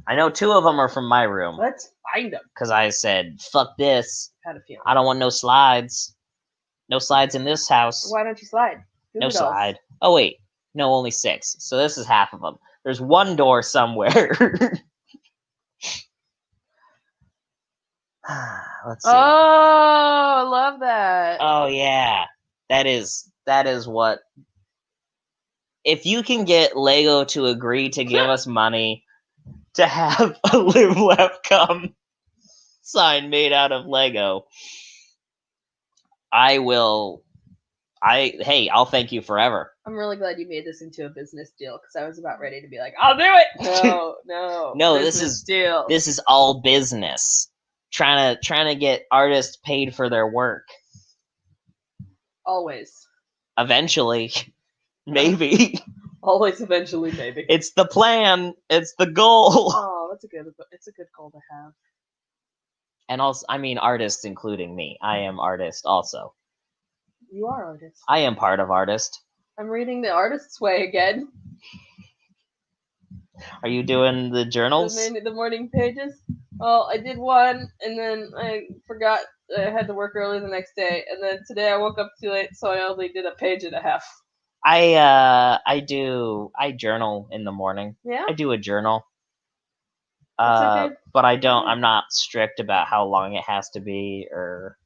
[SPEAKER 1] I know 2 of them are from my room.
[SPEAKER 2] Let's find them.
[SPEAKER 1] Because I said, fuck this.
[SPEAKER 2] Had a feeling.
[SPEAKER 1] I don't want no slides. No slides in this house.
[SPEAKER 2] Why don't you slide?
[SPEAKER 1] No slide. Oh, wait. No, only 6. So this is half of them. There's 1 door somewhere. Let's see.
[SPEAKER 2] Oh, I love that.
[SPEAKER 1] Oh, yeah. That is what... If you can get Lego to agree to give us money to have a Live Laugh Come sign made out of Lego, I'll thank you forever.
[SPEAKER 2] I'm really glad you made this into a business deal because I was about ready to be like, I'll do it. No,
[SPEAKER 1] this is all business. Trying to get artists paid for their work.
[SPEAKER 2] Always.
[SPEAKER 1] Eventually. Maybe.
[SPEAKER 2] Always, eventually, maybe.
[SPEAKER 1] It's the plan. It's the goal.
[SPEAKER 2] Oh, it's a good goal to have.
[SPEAKER 1] And also, I mean, artists including me. I am artist also.
[SPEAKER 2] You are artist.
[SPEAKER 1] I am part of artist.
[SPEAKER 2] I'm reading The Artist's Way again.
[SPEAKER 1] Are you doing the journals?
[SPEAKER 2] The morning pages? Well, I did one, and then I forgot I had to work early the next day, and then today I woke up too late, so I only did a page and a half.
[SPEAKER 1] I journal in the morning.
[SPEAKER 2] Yeah?
[SPEAKER 1] I do a journal.
[SPEAKER 2] Okay.
[SPEAKER 1] But I'm not strict about how long it has to be or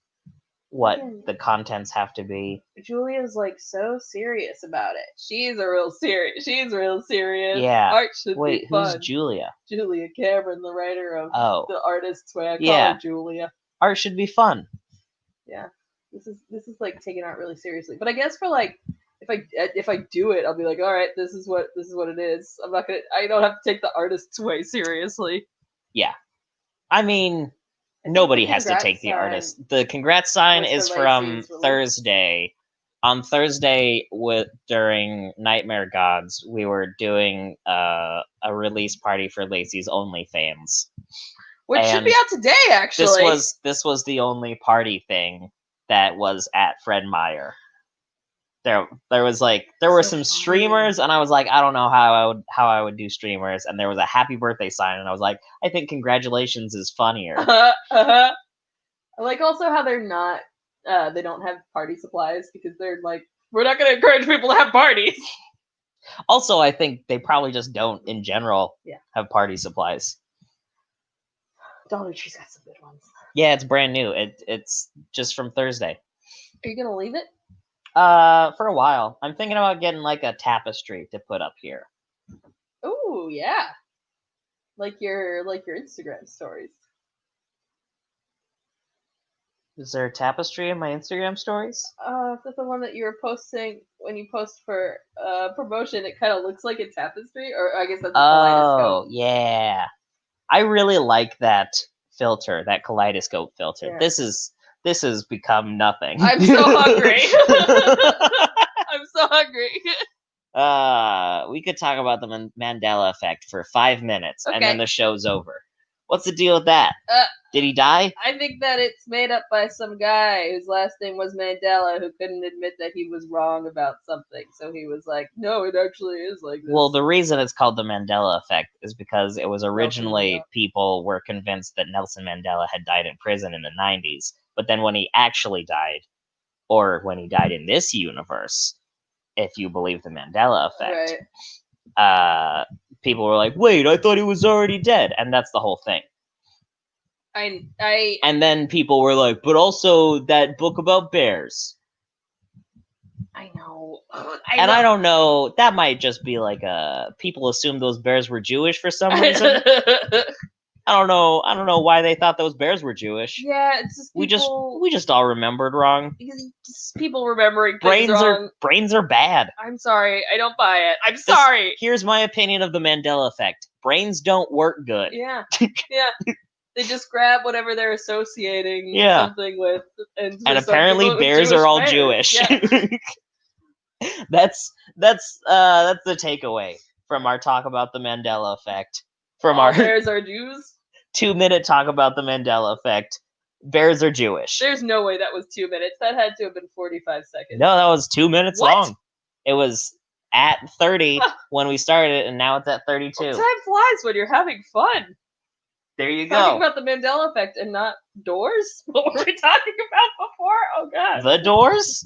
[SPEAKER 1] what the contents have to be.
[SPEAKER 2] Julia's like so serious about it. She's real serious.
[SPEAKER 1] Yeah.
[SPEAKER 2] Art should
[SPEAKER 1] Wait,
[SPEAKER 2] be fun.
[SPEAKER 1] who's Julia?
[SPEAKER 2] Julia Cameron, the writer of The Artist's Way. I call her Julia.
[SPEAKER 1] Art should be fun.
[SPEAKER 2] Yeah. This is like taking art really seriously. But I guess for like if I do it, I'll be like, all right, this is what it is. I don't have to take The Artist's Way seriously.
[SPEAKER 1] Yeah. I mean, nobody has to take the artist. The congrats sign is from Thursday. On Thursday, during Nightmare Gods, we were doing a release party for Lacey's OnlyFans.
[SPEAKER 2] Which should be
[SPEAKER 1] And
[SPEAKER 2] out today, actually.
[SPEAKER 1] this was the only party thing that was at Fred Meyer. There was like there were
[SPEAKER 2] So
[SPEAKER 1] some
[SPEAKER 2] funny.
[SPEAKER 1] streamers, and I was like, I don't know how I would do streamers, and there was a happy birthday sign, and I was like, I think congratulations is funnier.
[SPEAKER 2] I like also how they're not they don't have party supplies because they're like, we're not going to encourage people to have parties.
[SPEAKER 1] Also, I think they probably just don't in general
[SPEAKER 2] Yeah.
[SPEAKER 1] have party supplies.
[SPEAKER 2] Dollar Tree's got some good ones.
[SPEAKER 1] Yeah, it's brand new. It's just from Thursday.
[SPEAKER 2] Are you going to leave it?
[SPEAKER 1] For a while. I'm thinking about getting like a tapestry to put up here.
[SPEAKER 2] Oh, yeah. Like your Instagram stories.
[SPEAKER 1] Is there a tapestry in my Instagram stories?
[SPEAKER 2] That's the one that you were posting when you post for promotion. It kind of looks like a tapestry, or I guess that's a kaleidoscope.
[SPEAKER 1] Oh, yeah. I really like that filter, that kaleidoscope filter.
[SPEAKER 2] Yeah.
[SPEAKER 1] This has become nothing.
[SPEAKER 2] I'm so hungry. I'm so hungry.
[SPEAKER 1] We could talk about the Mandela effect for 5 minutes, and then
[SPEAKER 2] Okay.
[SPEAKER 1] the show's over. What's the deal with that? Did he die?
[SPEAKER 2] I think that it's made up by some guy whose last name was Mandela, who couldn't admit that he was wrong about something. So he was like, no, it actually is like this.
[SPEAKER 1] Well, the reason it's called the Mandela effect is because it was originally
[SPEAKER 2] Mandela.
[SPEAKER 1] people were convinced that Nelson Mandela had died in prison in the 90s, but then when he actually died, or when he died in this universe, if you believe the Mandela effect, people were like, wait, I thought he was already dead, and that's the whole thing. And then people were like, but also that book about bears.
[SPEAKER 2] I know.
[SPEAKER 1] I don't know, that might just be like people assumed those bears were Jewish for some reason. I don't know why they thought those bears were Jewish.
[SPEAKER 2] Yeah, it's just people...
[SPEAKER 1] we just all remembered wrong.
[SPEAKER 2] Just people remembering things wrong.
[SPEAKER 1] Brains are bad.
[SPEAKER 2] I'm sorry, I don't buy it. I'm sorry.
[SPEAKER 1] Here's my opinion of the Mandela effect. Brains don't work good.
[SPEAKER 2] Yeah. Yeah. They just grab whatever they're associating something with, and
[SPEAKER 1] apparently bears are all Jewish. Yeah. That's the takeaway from our talk about the Mandela effect. From
[SPEAKER 2] all bears are Jews?
[SPEAKER 1] 2-minute talk about the Mandela effect. Bears are Jewish.
[SPEAKER 2] There's no way that was 2 minutes. That had to have been 45 seconds.
[SPEAKER 1] No, that was 2 minutes long. It was at 30 when we started, and now it's at 32.
[SPEAKER 2] Well, time flies when you're having fun.
[SPEAKER 1] There you go.
[SPEAKER 2] Talking about the Mandela effect and not Doors? What were we talking about before? Oh, God.
[SPEAKER 1] The Doors?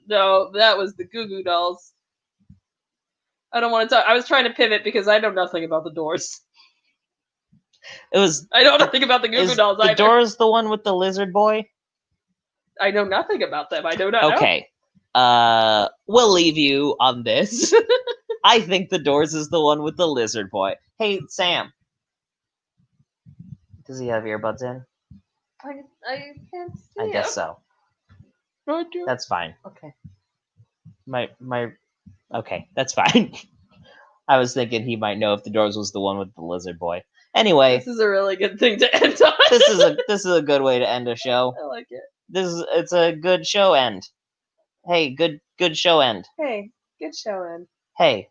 [SPEAKER 2] No, that was the Goo Goo Dolls. I don't want to talk. I was trying to pivot because I know nothing about the Doors. I know nothing about the Goo Goo Dolls either.
[SPEAKER 1] The Doors the one with the lizard boy?
[SPEAKER 2] I know nothing about them. I do not know.
[SPEAKER 1] Okay. We'll leave you on this. I think the Doors is the one with the lizard boy. Hey, Sam. Does he have earbuds in?
[SPEAKER 2] I can't see
[SPEAKER 1] I guess so. That's fine.
[SPEAKER 2] Okay.
[SPEAKER 1] Okay, that's fine. I was thinking he might know if the Doors was the one with the lizard boy. Anyway,
[SPEAKER 2] this is a really good thing to end on.
[SPEAKER 1] this is a good way to end a show.
[SPEAKER 2] I like it.
[SPEAKER 1] It's a good show end. Hey, good show end.
[SPEAKER 2] Hey, good show end.
[SPEAKER 1] Hey.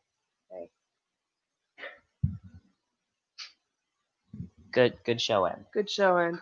[SPEAKER 1] Good show end.
[SPEAKER 2] Good show end.